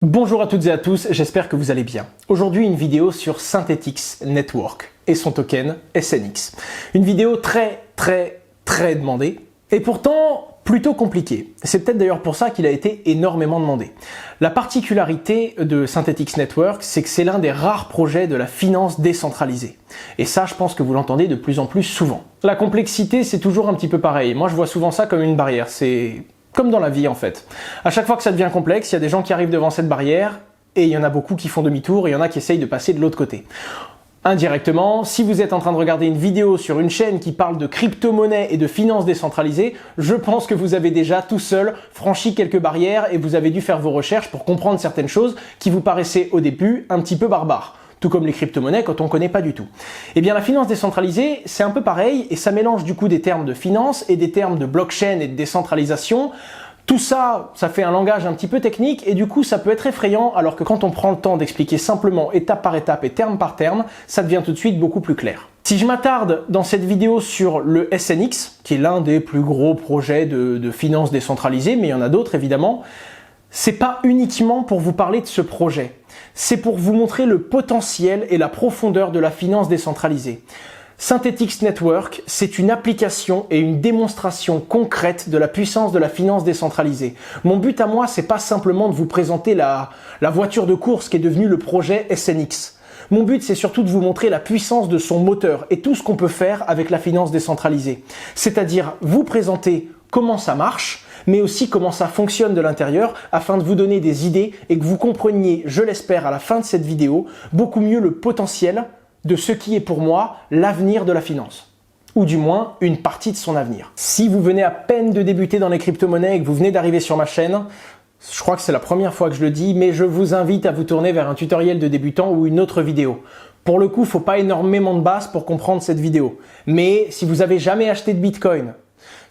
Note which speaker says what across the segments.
Speaker 1: Bonjour à toutes et à tous, j'espère que vous allez bien. Aujourd'hui, une vidéo sur Synthetix Network et son token SNX. Une vidéo très demandée et pourtant plutôt compliquée. C'est peut-être d'ailleurs pour ça qu'il a été énormément demandé. La particularité de Synthetix Network, c'est que c'est l'un des rares projets de la finance décentralisée. Et ça, je pense que vous l'entendez de plus en plus souvent. La complexité, c'est toujours un petit peu pareil. Moi, je vois souvent ça comme une barrière. C'est comme dans la vie en fait. À chaque fois que ça devient complexe, il y a des gens qui arrivent devant cette barrière et il y en a beaucoup qui font demi-tour et il y en a qui essayent de passer de l'autre côté. Indirectement, si vous êtes en train de regarder une vidéo sur une chaîne qui parle de crypto-monnaie et de finances décentralisées, je pense que vous avez déjà tout seul franchi quelques barrières et vous avez dû faire vos recherches pour comprendre certaines choses qui vous paraissaient au début un petit peu barbares. Tout comme les crypto-monnaies quand on ne connaît pas du tout. Eh bien la finance décentralisée, c'est un peu pareil et ça mélange du coup des termes de finance et des termes de blockchain et de décentralisation. Tout ça, ça fait un langage un petit peu technique et du coup ça peut être effrayant alors que quand on prend le temps d'expliquer simplement étape par étape et terme par terme, ça devient tout de suite beaucoup plus clair. Si je m'attarde dans cette vidéo sur le SNX, qui est l'un des plus gros projets de finance décentralisée, mais il y en a d'autres évidemment, c'est pas uniquement pour vous parler de ce projet. C'est pour vous montrer le potentiel et la profondeur de la finance décentralisée. Synthetix Network, c'est une application et une démonstration concrète de la puissance de la finance décentralisée. Mon but à moi, c'est pas simplement de vous présenter la voiture de course qui est devenue le projet SNX. Mon but, c'est surtout de vous montrer la puissance de son moteur et tout ce qu'on peut faire avec la finance décentralisée. C'est-à-dire vous présenter comment ça marche, mais aussi comment ça fonctionne de l'intérieur afin de vous donner des idées et que vous compreniez, je l'espère, à la fin de cette vidéo, beaucoup mieux le potentiel de ce qui est pour moi l'avenir de la finance. Ou du moins, une partie de son avenir. Si vous venez à peine de débuter dans les crypto-monnaies et que vous venez d'arriver sur ma chaîne, je crois que c'est la première fois que je le dis, mais je vous invite à vous tourner vers un tutoriel de débutant ou une autre vidéo. Pour le coup, il ne faut pas énormément de base pour comprendre cette vidéo. Mais si vous n'avez jamais acheté de Bitcoin,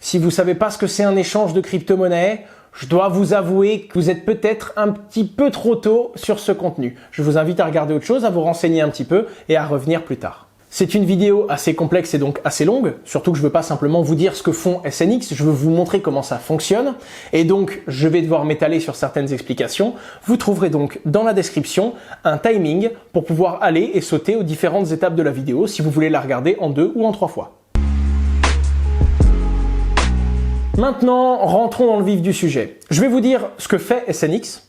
Speaker 1: si vous ne savez pas ce que c'est un échange de crypto-monnaie, je dois vous avouer que vous êtes peut-être un petit peu trop tôt sur ce contenu. Je vous invite à regarder autre chose, à vous renseigner un petit peu et à revenir plus tard. C'est une vidéo assez complexe et donc assez longue, surtout que je ne veux pas simplement vous dire ce que font SNX, je veux vous montrer comment ça fonctionne et donc je vais devoir m'étaler sur certaines explications. Vous trouverez donc dans la description un timing pour pouvoir aller et sauter aux différentes étapes de la vidéo si vous voulez la regarder en 2 ou en 3 fois. Maintenant, rentrons dans le vif du sujet. Je vais vous dire ce que fait SNX.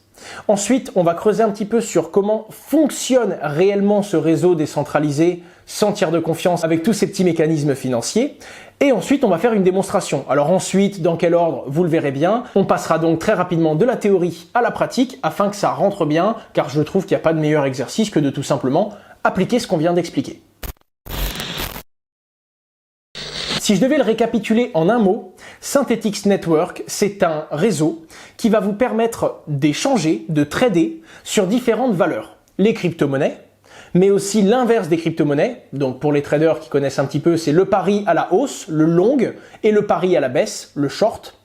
Speaker 1: Ensuite, on va creuser un petit peu sur comment fonctionne réellement ce réseau décentralisé sans tiers de confiance avec tous ces petits mécanismes financiers. Et ensuite, on va faire une démonstration. Alors ensuite, dans quel ordre, vous le verrez bien. On passera donc très rapidement de la théorie à la pratique afin que ça rentre bien, car je trouve qu'il n'y a pas de meilleur exercice que de tout simplement appliquer ce qu'on vient d'expliquer. Si je devais le récapituler en un mot, Synthetix Network, c'est un réseau qui va vous permettre d'échanger, de trader sur différentes valeurs. Les crypto-monnaies, mais aussi l'inverse des crypto-monnaies. Donc pour les traders qui connaissent un petit peu, c'est le pari à la hausse, le long, et le pari à la baisse, le short.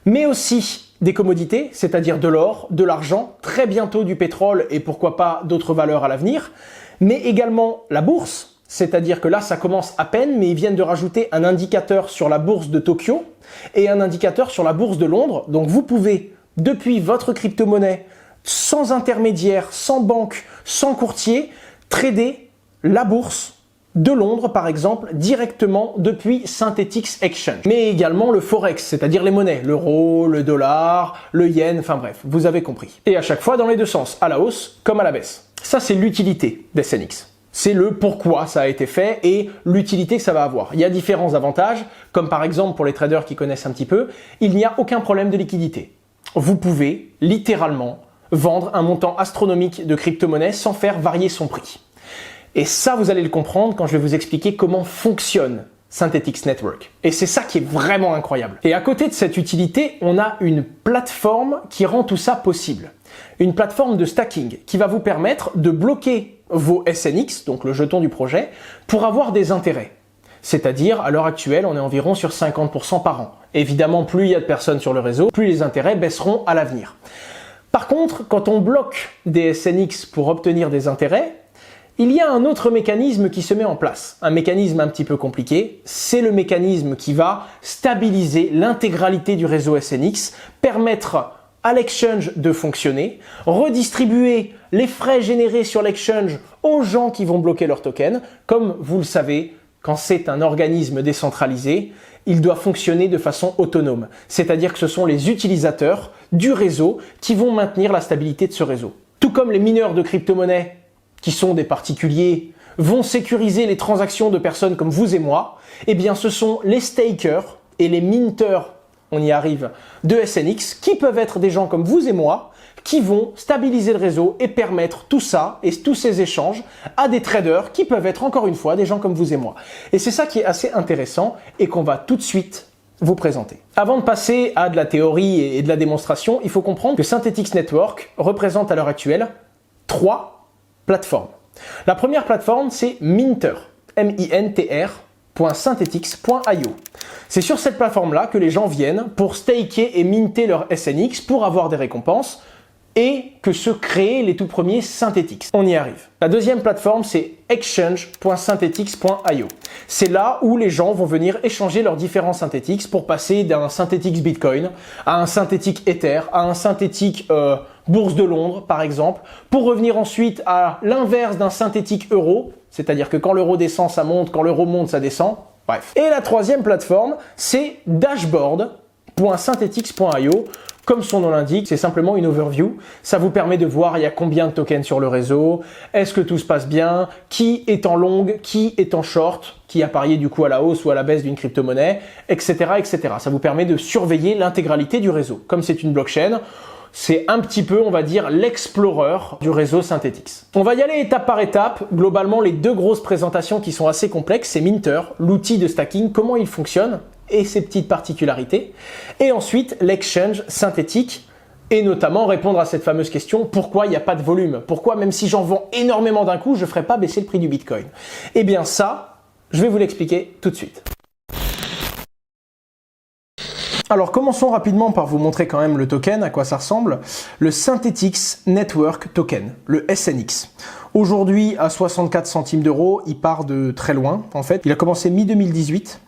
Speaker 1: Mais aussi des commodités, c'est-à-dire de l'or, de l'argent, très bientôt du pétrole et pourquoi pas d'autres valeurs à l'avenir. Mais également la bourse. C'est-à-dire que là, ça commence à peine, mais ils viennent de rajouter un indicateur sur la bourse de Tokyo et un indicateur sur la bourse de Londres. Donc vous pouvez, depuis votre crypto-monnaie, sans intermédiaire, sans banque, sans courtier, trader la bourse de Londres, par exemple, directement depuis Synthetix Exchange. Mais également le forex, c'est-à-dire les monnaies, l'euro, le dollar, le yen, enfin bref, vous avez compris. Et à chaque fois dans les deux sens, à la hausse comme à la baisse. Ça, c'est l'utilité d'SNX. C'est le pourquoi ça a été fait et l'utilité que ça va avoir. Il y a différents avantages, comme par exemple pour les traders qui connaissent un petit peu, il n'y a aucun problème de liquidité. Vous pouvez littéralement vendre un montant astronomique de crypto-monnaie sans faire varier son prix. Et ça, vous allez le comprendre quand je vais vous expliquer comment fonctionne Synthetix Network. Et c'est ça qui est vraiment incroyable. Et à côté de cette utilité, on a une plateforme qui rend tout ça possible. Une plateforme de stacking qui va vous permettre de bloquer vos SNX, donc le jeton du projet, pour avoir des intérêts. C'est-à-dire, à l'heure actuelle, on est environ sur 50% par an. Évidemment, plus il y a de personnes sur le réseau, plus les intérêts baisseront à l'avenir. Par contre, quand on bloque des SNX pour obtenir des intérêts, il y a un autre mécanisme qui se met en place. Un mécanisme un petit peu compliqué, c'est le mécanisme qui va stabiliser l'intégralité du réseau SNX, permettre à l'exchange de fonctionner, redistribuer les frais générés sur l'exchange aux gens qui vont bloquer leur token. Comme vous le savez, quand c'est un organisme décentralisé, il doit fonctionner de façon autonome. C'est-à-dire que ce sont les utilisateurs du réseau qui vont maintenir la stabilité de ce réseau. Tout comme les mineurs de crypto-monnaies, qui sont des particuliers, vont sécuriser les transactions de personnes comme vous et moi, eh bien ce sont les stakers et les minters, on y arrive, de SNX, qui peuvent être des gens comme vous et moi, qui vont stabiliser le réseau et permettre tout ça et tous ces échanges à des traders qui peuvent être encore une fois des gens comme vous et moi. Et c'est ça qui est assez intéressant et qu'on va tout de suite vous présenter. Avant de passer à de la théorie et de la démonstration, il faut comprendre que Synthetix Network représente à l'heure actuelle 3 plateformes. La première plateforme, c'est Minter, M-I-N-T-R.synthetix.io. C'est sur cette plateforme-là que les gens viennent pour staker et minter leur SNX pour avoir des récompenses et que se créent les tout premiers Synthetix. On y arrive. La deuxième plateforme, c'est exchange.synthetix.io. C'est là où les gens vont venir échanger leurs différents Synthetix pour passer d'un Synthetix Bitcoin à un Synthetix Ether, à un Synthetix Bourse de Londres, par exemple, pour revenir ensuite à l'inverse d'un Synthetix Euro, c'est-à-dire que quand l'euro descend, ça monte, quand l'euro monte, ça descend. Bref. Et la troisième plateforme, c'est dashboard.synthetix.io. Comme son nom l'indique, c'est simplement une overview. Ça vous permet de voir il y a combien de tokens sur le réseau, est-ce que tout se passe bien, qui est en long, qui est en short, qui a parié du coup à la hausse ou à la baisse d'une crypto-monnaie, etc., etc. Ça vous permet de surveiller l'intégralité du réseau. Comme c'est une blockchain, c'est un petit peu, on va dire, l'explorer du réseau Synthetix. On va y aller étape par étape. Globalement, les deux grosses présentations qui sont assez complexes, c'est Minter, l'outil de stacking, comment il fonctionne et ses petites particularités. Et ensuite, l'exchange synthétique et notamment répondre à cette fameuse question, pourquoi il n'y a pas de volume? Pourquoi, même si j'en vends énormément d'un coup, je ne ferai pas baisser le prix du Bitcoin? Eh bien ça, je vais vous l'expliquer tout de suite. Alors commençons rapidement par vous montrer quand même le token, à quoi ça ressemble. Le Synthetix Network Token, le SNX. Aujourd'hui à 64 centimes d'euros, il part de très loin en fait. Il a commencé mi-2018,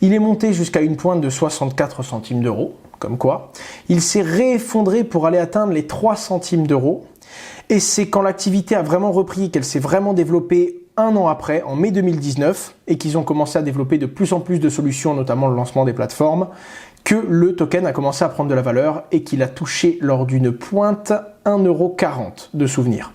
Speaker 1: il est monté jusqu'à une pointe de 64 centimes d'euros, comme quoi. Il s'est réeffondré pour aller atteindre les 3 centimes d'euros. Et c'est quand l'activité a vraiment repris, qu'elle s'est vraiment développée un an après, en mai 2019, et qu'ils ont commencé à développer de plus en plus de solutions, notamment le lancement des plateformes, que le token a commencé à prendre de la valeur et qu'il a touché lors d'une pointe 1,40 € de souvenir.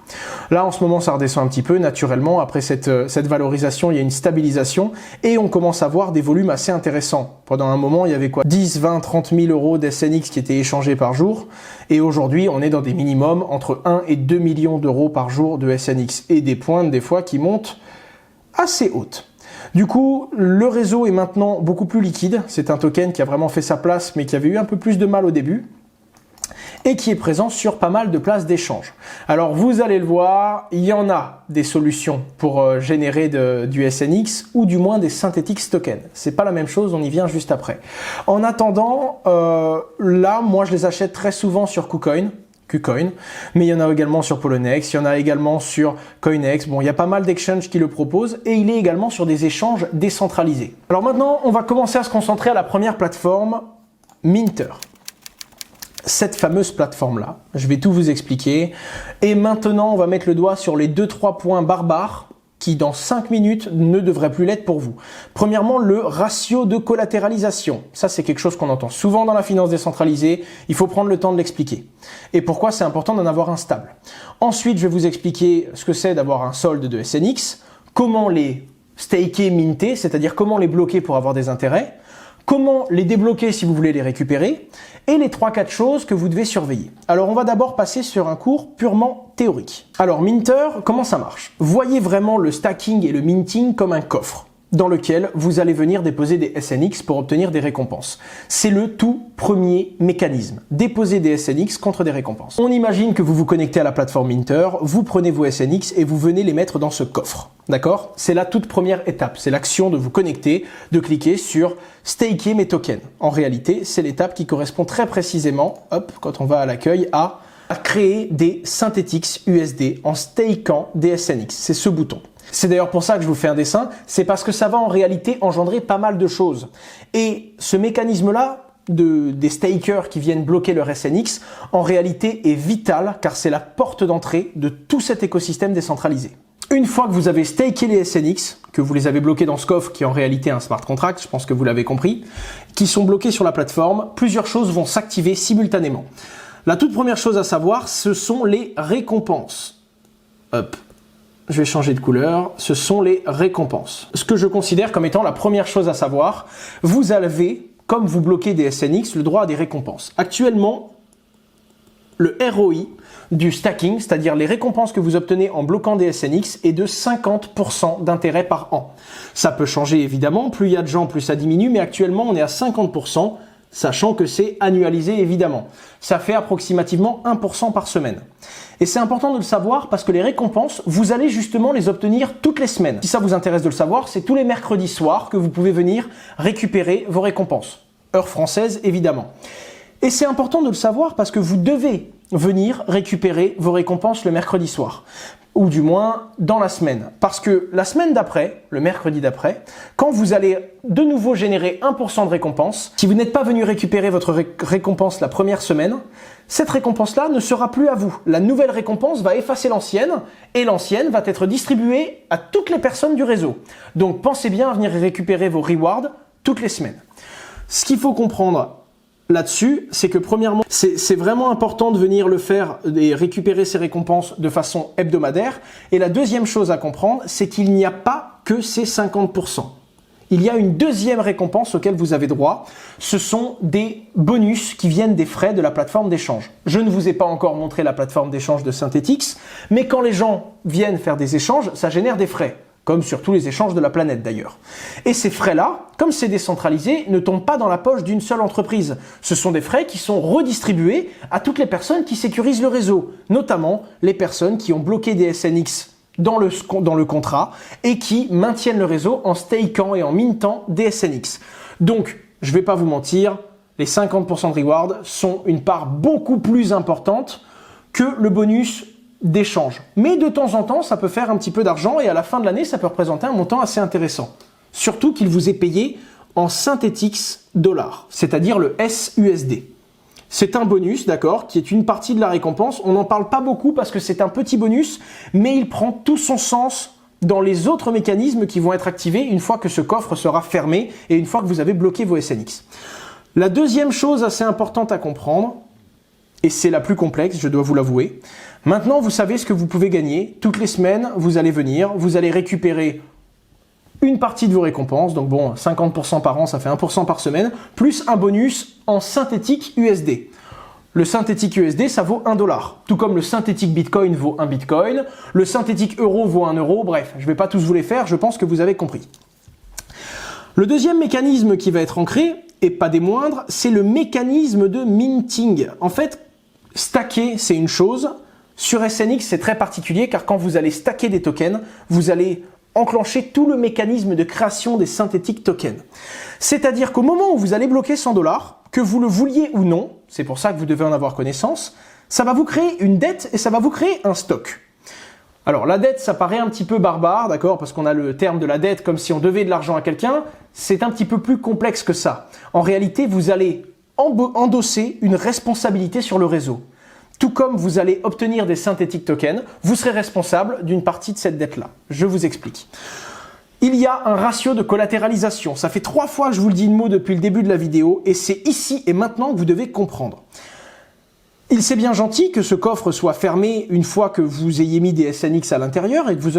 Speaker 1: Là, en ce moment, ça redescend un petit peu. Naturellement, après cette valorisation, il y a une stabilisation et on commence à voir des volumes assez intéressants. Pendant un moment, il y avait quoi 10, 20, 30 000 euros d'SNX qui étaient échangés par jour. Et aujourd'hui, on est dans des minimums entre 1 et 2 millions d'euros par jour de SNX et des pointes, des fois, qui montent assez hautes. Du coup, le réseau est maintenant beaucoup plus liquide. C'est un token qui a vraiment fait sa place, mais qui avait eu un peu plus de mal au début et qui est présent sur pas mal de places d'échange. Alors, vous allez le voir, il y en a des solutions pour générer du SNX ou du moins des Synthetix tokens. C'est pas la même chose, on y vient juste après. En attendant, là, moi, je les achète très souvent sur KuCoin, mais il y en a également sur Poloniex, il y en a également sur Coinex. Bon, il y a pas mal d'exchanges qui le proposent et il est également sur des échanges décentralisés. Alors maintenant, on va commencer à se concentrer à la première plateforme, Minter. Cette fameuse plateforme-là, je vais tout vous expliquer. Et maintenant, on va mettre le doigt sur les 2-3 points barbares qui, dans 5 minutes, ne devraient plus l'être pour vous. Premièrement, le ratio de collatéralisation. Ça, c'est quelque chose qu'on entend souvent dans la finance décentralisée. Il faut prendre le temps de l'expliquer. Et pourquoi c'est important d'en avoir un stable. Ensuite, je vais vous expliquer ce que c'est d'avoir un solde de SNX, comment les staker, minter, c'est-à-dire comment les bloquer pour avoir des intérêts, comment les débloquer si vous voulez les récupérer, et les 3-4 choses que vous devez surveiller. Alors on va d'abord passer sur un cours purement théorique. Alors Minter, comment ça marche? Voyez vraiment le stacking et le minting comme un coffre dans lequel vous allez venir déposer des SNX pour obtenir des récompenses. C'est le tout premier mécanisme, déposer des SNX contre des récompenses. On imagine que vous vous connectez à la plateforme Minter, vous prenez vos SNX et vous venez les mettre dans ce coffre. D'accord? C'est la toute première étape, c'est l'action de vous connecter, de cliquer sur staker mes tokens. En réalité, c'est l'étape qui correspond très précisément, hop, quand on va à l'accueil, à créer des Synthetix USD en stakant des SNX. C'est ce bouton. C'est d'ailleurs pour ça que je vous fais un dessin, c'est parce que ça va en réalité engendrer pas mal de choses. Et ce mécanisme-là, des stakers qui viennent bloquer leur SNX, en réalité est vital car c'est la porte d'entrée de tout cet écosystème décentralisé. Une fois que vous avez staké les SNX, que vous les avez bloqués dans ce coffre qui est en réalité un smart contract, je pense que vous l'avez compris, qui sont bloqués sur la plateforme, plusieurs choses vont s'activer simultanément. La toute première chose à savoir, ce sont les récompenses. Hop, je vais changer de couleur. Ce sont les récompenses. Ce que je considère comme étant la première chose à savoir, vous avez, comme vous bloquez des SNX, le droit à des récompenses. Actuellement, le ROI du stacking, c'est-à-dire les récompenses que vous obtenez en bloquant des SNX, est de 50% d'intérêt par an. Ça peut changer évidemment, plus il y a de gens, plus ça diminue, mais actuellement on est à 50%, sachant que c'est annualisé évidemment. Ça fait approximativement 1% par semaine. Et c'est important de le savoir parce que les récompenses, vous allez justement les obtenir toutes les semaines. Si ça vous intéresse de le savoir, c'est tous les mercredis soirs que vous pouvez venir récupérer vos récompenses. Heure française évidemment. Et c'est important de le savoir parce que vous devez venir récupérer vos récompenses le mercredi soir. Ou du moins dans la semaine. Parce que la semaine d'après, le mercredi d'après, quand vous allez de nouveau générer 1% de récompense, si vous n'êtes pas venu récupérer votre récompense la première semaine, cette récompense-là ne sera plus à vous. La nouvelle récompense va effacer l'ancienne et l'ancienne va être distribuée à toutes les personnes du réseau. Donc pensez bien à venir récupérer vos rewards toutes les semaines. Ce qu'il faut comprendre là-dessus, c'est que premièrement, c'est vraiment important de venir le faire et récupérer ces récompenses de façon hebdomadaire. Et la deuxième chose à comprendre, c'est qu'il n'y a pas que ces 50%. Il y a une deuxième récompense auquel vous avez droit. Ce sont des bonus qui viennent des frais de la plateforme d'échange. Je ne vous ai pas encore montré la plateforme d'échange de Synthetix, mais quand les gens viennent faire des échanges, ça génère des frais. Comme sur tous les échanges de la planète d'ailleurs. Et ces frais-là, comme c'est décentralisé, ne tombent pas dans la poche d'une seule entreprise. Ce sont des frais qui sont redistribués à toutes les personnes qui sécurisent le réseau, notamment les personnes qui ont bloqué des SNX dans le contrat et qui maintiennent le réseau en stakant et en mintant des SNX. Donc, je ne vais pas vous mentir, les 50% de reward sont une part beaucoup plus importante que le bonus d'échange. Mais de temps en temps, ça peut faire un petit peu d'argent et à la fin de l'année, ça peut représenter un montant assez intéressant. Surtout qu'il vous est payé en Synthetix $, c'est-à-dire le SUSD. C'est un bonus, d'accord, qui est une partie de la récompense. On n'en parle pas beaucoup parce que c'est un petit bonus, mais il prend tout son sens dans les autres mécanismes qui vont être activés une fois que ce coffre sera fermé et une fois que vous avez bloqué vos SNX. La deuxième chose assez importante à comprendre, et c'est la plus complexe, je dois vous l'avouer. Maintenant, vous savez ce que vous pouvez gagner. Toutes les semaines, vous allez venir, vous allez récupérer une partie de vos récompenses. Donc bon, 50% par an, ça fait 1% par semaine, plus un bonus en synthétique USD. Le synthétique USD, ça vaut $1. Tout comme le synthétique Bitcoin vaut un Bitcoin, le synthétique euro vaut €1. Bref, je ne vais pas tous vous les faire, je pense que vous avez compris. Le deuxième mécanisme qui va être ancré, et pas des moindres, c'est le mécanisme de minting. En fait, stacker, c'est une chose. Sur SNX, c'est très particulier car quand vous allez stacker des tokens, vous allez enclencher tout le mécanisme de création des synthétiques tokens. C'est-à-dire qu'au moment où vous allez bloquer $100, que vous le vouliez ou non, c'est pour ça que vous devez en avoir connaissance, ça va vous créer une dette et ça va vous créer un stock. Alors la dette, ça paraît un petit peu barbare, d'accord, parce qu'on a le terme de la dette comme si on devait de l'argent à quelqu'un. C'est un petit peu plus complexe que ça. En réalité, vous allez endosser une responsabilité sur le réseau. Tout comme vous allez obtenir des synthétiques tokens, vous serez responsable d'une partie de cette dette-là. Je vous explique. Il y a un ratio de collatéralisation. Ça fait 3 fois que je vous le dis de mots depuis le début de la vidéo et c'est ici et maintenant que vous devez comprendre. Il c'est bien gentil que ce coffre soit fermé une fois que vous ayez mis des SNX à l'intérieur et que vous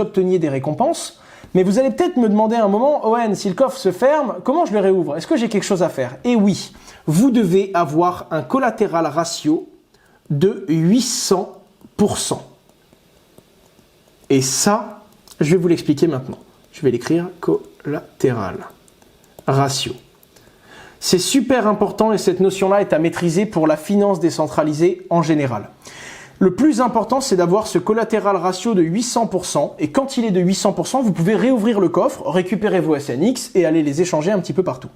Speaker 1: obteniez des récompenses. Mais vous allez peut-être me demander un moment, Owen, si le coffre se ferme, comment je le réouvre? Est-ce que j'ai quelque chose à faire? Et oui, vous devez avoir un collatéral ratio de 800%. Et ça, je vais vous l'expliquer maintenant. Je vais l'écrire collatéral ratio. C'est super important et cette notion-là est à maîtriser pour la finance décentralisée en général. Le plus important, c'est d'avoir ce collatéral ratio de 800%. Et quand il est de 800%, vous pouvez réouvrir le coffre, récupérer vos SNX et aller les échanger un petit peu partout.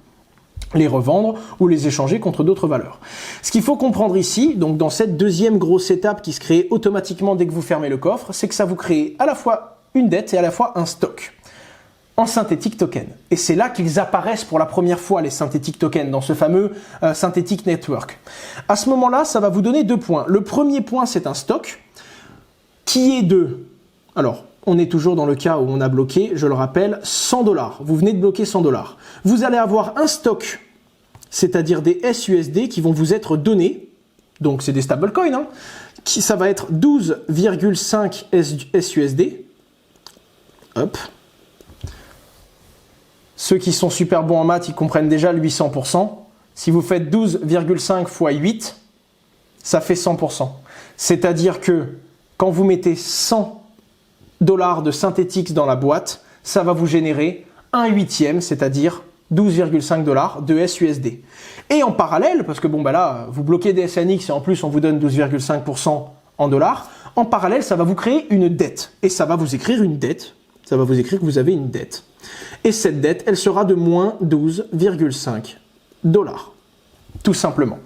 Speaker 1: Les revendre ou les échanger contre d'autres valeurs. Ce qu'il faut comprendre ici, donc dans cette deuxième grosse étape qui se crée automatiquement dès que vous fermez le coffre, c'est que ça vous crée à la fois une dette et à la fois un stock. en Synthetic Token. Et c'est là qu'ils apparaissent pour la première fois, les Synthetic Tokens, dans ce fameux Synthetic Network. À ce moment-là, ça va vous donner 2 points. Le premier point, c'est un stock qui est de... Alors, on est toujours dans le cas où on a bloqué, je le rappelle, 100 $. Vous venez de bloquer 100 $. Vous allez avoir un stock, c'est-à-dire des SUSD qui vont vous être donnés. Donc, c'est des stablecoins, hein, ça va être 12,5 SUSD. Hop. Ceux qui sont super bons en maths, ils comprennent déjà le 800%. Si vous faites 12,5 fois 8, ça fait 100%. C'est-à-dire que quand vous mettez 100 $ de Synthetix dans la boîte, ça va vous générer 1/8, c'est-à-dire 12,5 $ de SUSD. Et en parallèle, parce que bon bah là, vous bloquez des SNX et en plus on vous donne 12,5% en dollars, en parallèle, ça va vous créer une dette. Et ça va vous écrire une dette. Ça va vous écrire que vous avez une dette. Et cette dette, elle sera de moins 12,5 $. Tout simplement.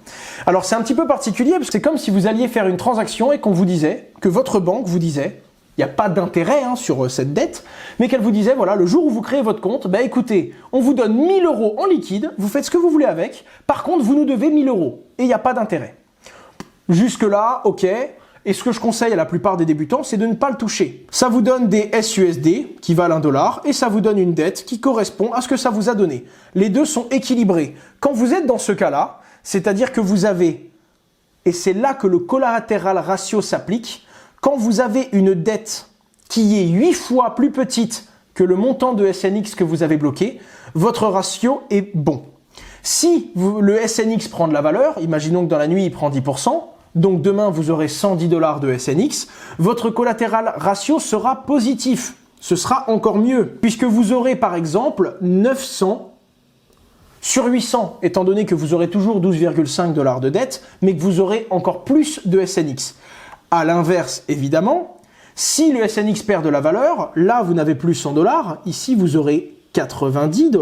Speaker 1: Alors c'est un petit peu particulier parce que c'est comme si vous alliez faire une transaction et qu'on vous disait, que votre banque vous disait, il n'y a pas d'intérêt sur cette dette, mais qu'elle vous disait, voilà, le jour où vous créez votre compte, bah écoutez, on vous donne 1 000 € en liquide, vous faites ce que vous voulez avec, par contre vous nous devez 1 000 € et il n'y a pas d'intérêt. Jusque-là, ok. Et ce que je conseille à la plupart des débutants, c'est de ne pas le toucher. Ça vous donne des SUSD qui valent 1 $ et ça vous donne une dette qui correspond à ce que ça vous a donné. Les deux sont équilibrés. Quand vous êtes dans ce cas-là, c'est-à-dire que vous avez, et c'est là que le collateral ratio s'applique, quand vous avez une dette qui est 8 fois plus petite que le montant de SNX que vous avez bloqué, votre ratio est bon. Si le SNX prend de la valeur, imaginons que dans la nuit il prend 10%, donc demain vous aurez 110 $ de SNX, votre collatéral ratio sera positif. Ce sera encore mieux, puisque vous aurez par exemple 900 sur 800, étant donné que vous aurez toujours 12,5 $ de dette, mais que vous aurez encore plus de SNX. À l'inverse, évidemment, si le SNX perd de la valeur, là vous n'avez plus 100 $, ici vous aurez 90 $.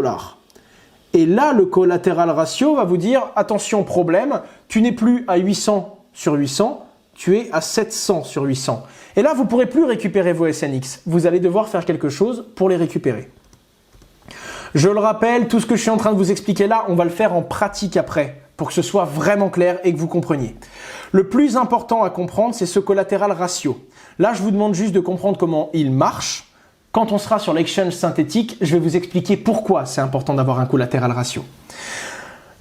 Speaker 1: Et là, le collatéral ratio va vous dire, attention problème, tu n'es plus à 800 sur 800, tu es à 700 sur 800. Et là, vous ne pourrez plus récupérer vos SNX. Vous allez devoir faire quelque chose pour les récupérer. Je le rappelle, tout ce que je suis en train de vous expliquer là, on va le faire en pratique après, pour que ce soit vraiment clair et que vous compreniez. Le plus important à comprendre, c'est ce collatéral ratio. Là, je vous demande juste de comprendre comment il marche. Quand on sera sur l'exchange synthétique, je vais vous expliquer pourquoi c'est important d'avoir un collatéral ratio.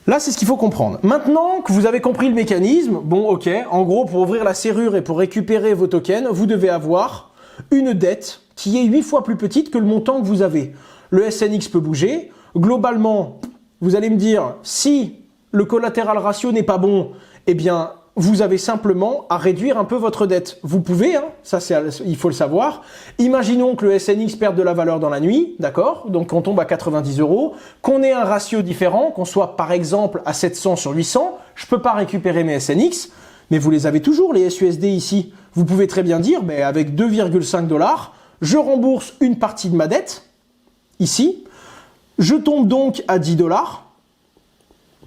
Speaker 1: Là, c'est ce qu'il faut comprendre. Maintenant que vous avez compris le mécanisme, bon ok, en gros, pour ouvrir la serrure et pour récupérer vos tokens, vous devez avoir une dette qui est 8 fois plus petite que le montant que vous avez. Le SNX peut bouger. Globalement, vous allez me dire, si le collatéral ratio n'est pas bon, eh bien, vous avez simplement à réduire un peu votre dette. Vous pouvez, ça il faut le savoir. Imaginons que le SNX perde de la valeur dans la nuit, d'accord? Donc qu'on tombe à 90 €, qu'on ait un ratio différent, qu'on soit par exemple à 700 sur 800, je ne peux pas récupérer mes SNX, mais vous les avez toujours, les SUSD ici. Vous pouvez très bien dire, avec 2,5 $, je rembourse une partie de ma dette, ici, je tombe donc à 10 $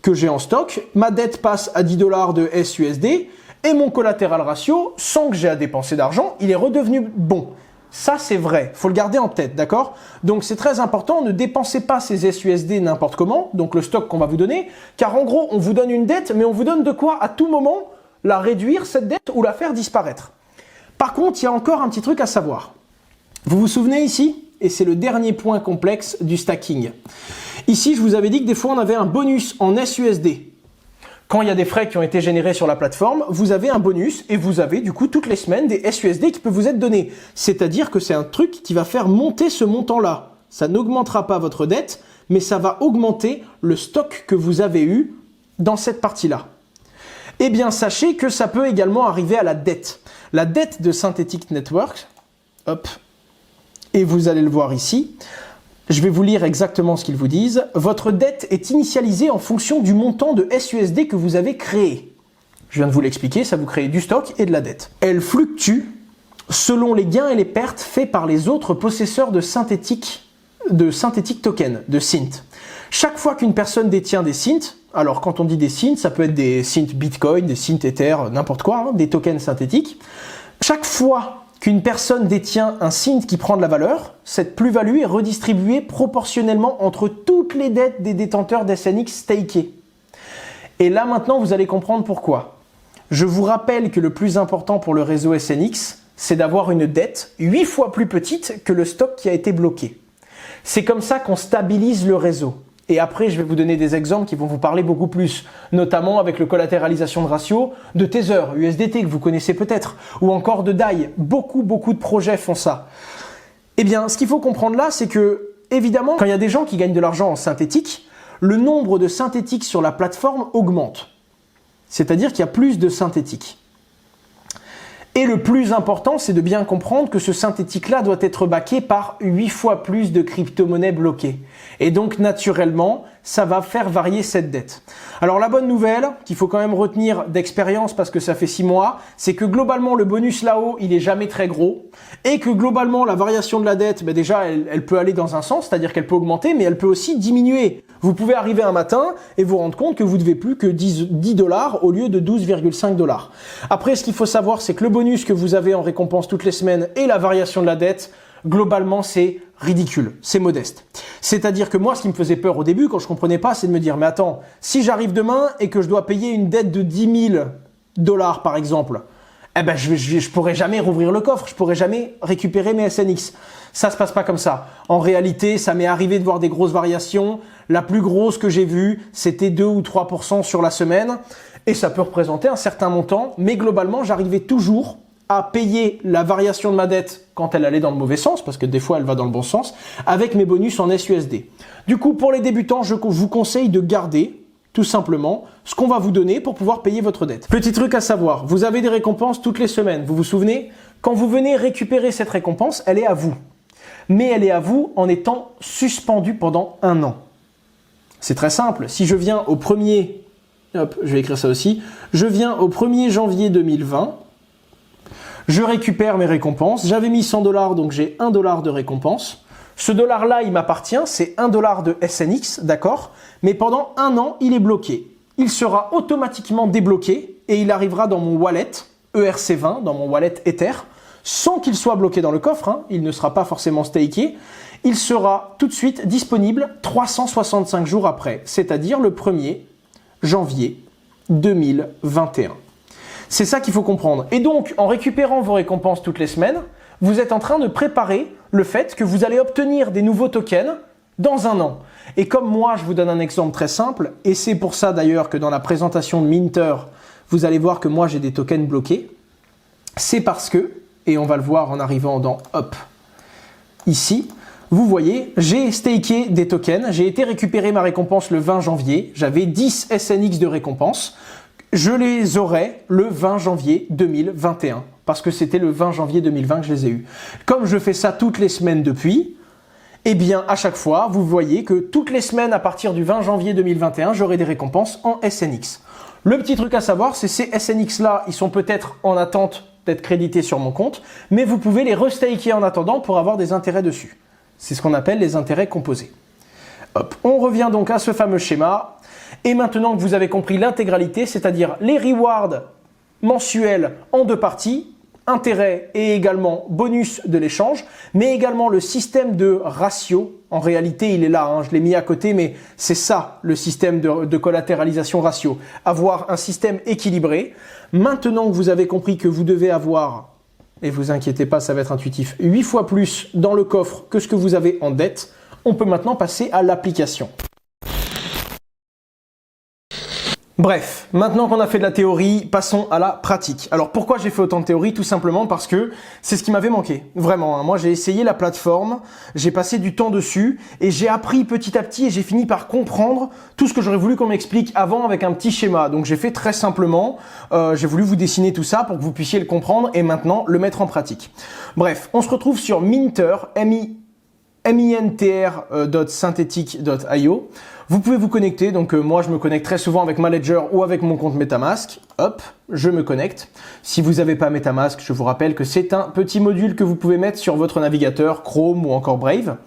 Speaker 1: que j'ai en stock, ma dette passe à 10 $ de SUSD et mon collatéral ratio, sans que j'ai à dépenser d'argent, il est redevenu bon. Ça, c'est vrai. Il faut le garder en tête, d'accord? Donc, c'est très important. Ne dépensez pas ces SUSD n'importe comment, donc le stock qu'on va vous donner, car en gros, on vous donne une dette, mais on vous donne de quoi à tout moment la réduire, cette dette, ou la faire disparaître. Par contre, il y a encore un petit truc à savoir. Vous vous souvenez ici? Et c'est le dernier point complexe du stacking. Ici, je vous avais dit que des fois, on avait un bonus en SUSD. Quand il y a des frais qui ont été générés sur la plateforme, vous avez un bonus et vous avez du coup toutes les semaines des SUSD qui peuvent vous être donnés. C'est-à-dire que c'est un truc qui va faire monter ce montant-là. Ça n'augmentera pas votre dette, mais ça va augmenter le stock que vous avez eu dans cette partie-là. Eh bien, sachez que ça peut également arriver à la dette. La dette de Synthetic Network, hop, et vous allez le voir ici. Je vais vous lire exactement ce qu'ils vous disent. Votre dette est initialisée en fonction du montant de SUSD que vous avez créé. Je viens de vous l'expliquer, ça vous crée du stock et de la dette. Elle fluctue selon les gains et les pertes faits par les autres possesseurs de Synthetic Token, de Synth. Chaque fois qu'une personne détient des Synth, alors quand on dit des Synth, ça peut être des Synth Bitcoin, des Synth Ether, n'importe quoi, des tokens synthétiques. Chaque fois qu'une personne détient un SYNT qui prend de la valeur, cette plus-value est redistribuée proportionnellement entre toutes les dettes des détenteurs d'SNX stakés. Et là maintenant, vous allez comprendre pourquoi. Je vous rappelle que le plus important pour le réseau SNX, c'est d'avoir une dette 8 fois plus petite que le stock qui a été bloqué. C'est comme ça qu'on stabilise le réseau. Et après, je vais vous donner des exemples qui vont vous parler beaucoup plus, notamment avec le collatéralisation de ratio de Tether, USDT que vous connaissez peut-être, ou encore de DAI. Beaucoup de projets font ça. Eh bien, ce qu'il faut comprendre là, c'est que, évidemment, quand il y a des gens qui gagnent de l'argent en synthétique, le nombre de synthétiques sur la plateforme augmente. C'est-à-dire qu'il y a plus de synthétiques. Et le plus important, c'est de bien comprendre que ce synthétique-là doit être backé par 8 fois plus de crypto-monnaies bloquées. Et donc, naturellement, ça va faire varier cette dette. Alors, la bonne nouvelle, qu'il faut quand même retenir d'expérience parce que ça fait 6 mois, c'est que globalement, le bonus là-haut, il est jamais très gros. Et que globalement, la variation de la dette, ben déjà, elle peut aller dans un sens, c'est-à-dire qu'elle peut augmenter, mais elle peut aussi diminuer. Vous pouvez arriver un matin et vous rendre compte que vous devez plus que 10 $ au lieu de 12,5 $. Après, ce qu'il faut savoir, c'est que le bonus que vous avez en récompense toutes les semaines et la variation de la dette, globalement, c'est ridicule, c'est modeste. C'est-à-dire que moi, ce qui me faisait peur au début, quand je comprenais pas, c'est de me dire, mais attends, si j'arrive demain et que je dois payer une dette de 10 000 $, par exemple, eh ben, je pourrais jamais rouvrir le coffre, je pourrais jamais récupérer mes SNX. Ça se passe pas comme ça. En réalité, ça m'est arrivé de voir des grosses variations. La plus grosse que j'ai vue, c'était 2 ou 3% sur la semaine. Et ça peut représenter un certain montant. Mais globalement, j'arrivais toujours à payer la variation de ma dette quand elle allait dans le mauvais sens, parce que des fois, elle va dans le bon sens, avec mes bonus en SUSD. Du coup, pour les débutants, je vous conseille de garder tout simplement ce qu'on va vous donner pour pouvoir payer votre dette. Petit truc à savoir, vous avez des récompenses toutes les semaines. Vous vous souvenez? Quand vous venez récupérer cette récompense, elle est à vous. Mais elle est à vous en étant suspendue pendant 1 an. C'est très simple. Si je viens au 1er, hop, je vais écrire ça aussi, je viens au 1er janvier 2020, je récupère mes récompenses, j'avais mis 100 $, donc j'ai 1 $ de récompense. Ce dollar-là, il m'appartient, c'est 1 $ de SNX, d'accord? Mais pendant 1 an, il est bloqué. Il sera automatiquement débloqué et il arrivera dans mon wallet ERC20, dans mon wallet Ether, sans qu'il soit bloqué dans le coffre, hein, il ne sera pas forcément staké, il sera tout de suite disponible 365 jours après, c'est-à-dire le 1er janvier 2021. C'est ça qu'il faut comprendre. Et donc, en récupérant vos récompenses toutes les semaines, vous êtes en train de préparer le fait que vous allez obtenir des nouveaux tokens dans 1 an. Et comme moi, je vous donne un exemple très simple, et c'est pour ça d'ailleurs que dans la présentation de Minter, vous allez voir que moi j'ai des tokens bloqués, c'est parce que, et on va le voir en arrivant dans hop, ici, vous voyez, j'ai staké des tokens, j'ai été récupérer ma récompense le 20 janvier, j'avais 10 SNX de récompense, je les aurai le 20 janvier 2021, parce que c'était le 20 janvier 2020 que je les ai eus. Comme je fais ça toutes les semaines depuis, eh bien à chaque fois, vous voyez que toutes les semaines à partir du 20 janvier 2021, j'aurai des récompenses en SNX. Le petit truc à savoir, c'est ces SNX-là, ils sont peut-être en attente d'être crédités sur mon compte, mais vous pouvez les restaker en attendant pour avoir des intérêts dessus. C'est ce qu'on appelle les intérêts composés. Hop. On revient donc à ce fameux schéma. Et maintenant que vous avez compris l'intégralité, c'est-à-dire les rewards mensuels en 2 parties, intérêts et également bonus de l'échange, mais également le système de ratio. En réalité, il est là, hein, je l'ai mis à côté, mais c'est ça le système de collatéralisation ratio. Avoir un système équilibré. Maintenant que vous avez compris que vous devez avoir, et vous inquiétez pas, ça va être intuitif, 8 fois plus dans le coffre que ce que vous avez en dette, on peut maintenant passer à l'application. Bref, maintenant qu'on a fait de la théorie, passons à la pratique. Alors pourquoi j'ai fait autant de théorie? Tout simplement parce que c'est ce qui m'avait manqué. Vraiment, hein. Moi j'ai essayé la plateforme, j'ai passé du temps dessus et j'ai appris petit à petit et j'ai fini par comprendre tout ce que j'aurais voulu qu'on m'explique avant avec un petit schéma. Donc j'ai fait très simplement, j'ai voulu vous dessiner tout ça pour que vous puissiez le comprendre et maintenant le mettre en pratique. Bref, on se retrouve sur Minter, mintr.synthetic.io. Vous pouvez vous connecter, donc moi je me connecte très souvent avec ma Ledger ou avec mon compte MetaMask. Hop, je me connecte. Si vous n'avez pas MetaMask, je vous rappelle que c'est un petit module que vous pouvez mettre sur votre navigateur Chrome ou encore Brave.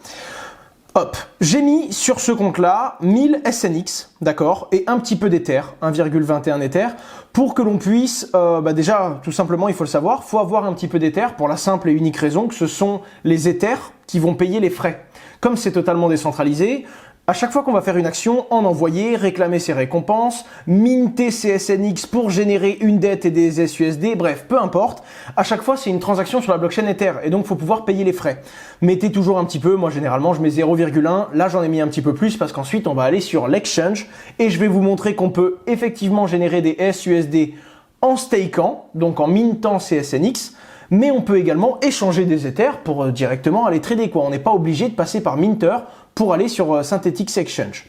Speaker 1: Hop, j'ai mis sur ce compte-là 1000 SNX, d'accord, et un petit peu d'Ether, 1,21 Ether, pour que l'on puisse, déjà, tout simplement, il faut le savoir, faut avoir un petit peu d'Ether pour la simple et unique raison que ce sont les Ethers qui vont payer les frais. Comme c'est totalement décentralisé, à chaque fois qu'on va faire une action, en envoyer, réclamer ses récompenses, minter ses SNX pour générer une dette et des SUSD, bref, peu importe. À chaque fois, c'est une transaction sur la blockchain Ether et donc il faut pouvoir payer les frais. Mettez toujours un petit peu, moi généralement je mets 0,1, là j'en ai mis un petit peu plus parce qu'ensuite on va aller sur l'exchange et je vais vous montrer qu'on peut effectivement générer des SUSD en stakant, donc en mintant ses SNX, mais on peut également échanger des Ethers pour directement aller trader quoi. On n'est pas obligé de passer par Minter pour aller sur Synthetix Exchange.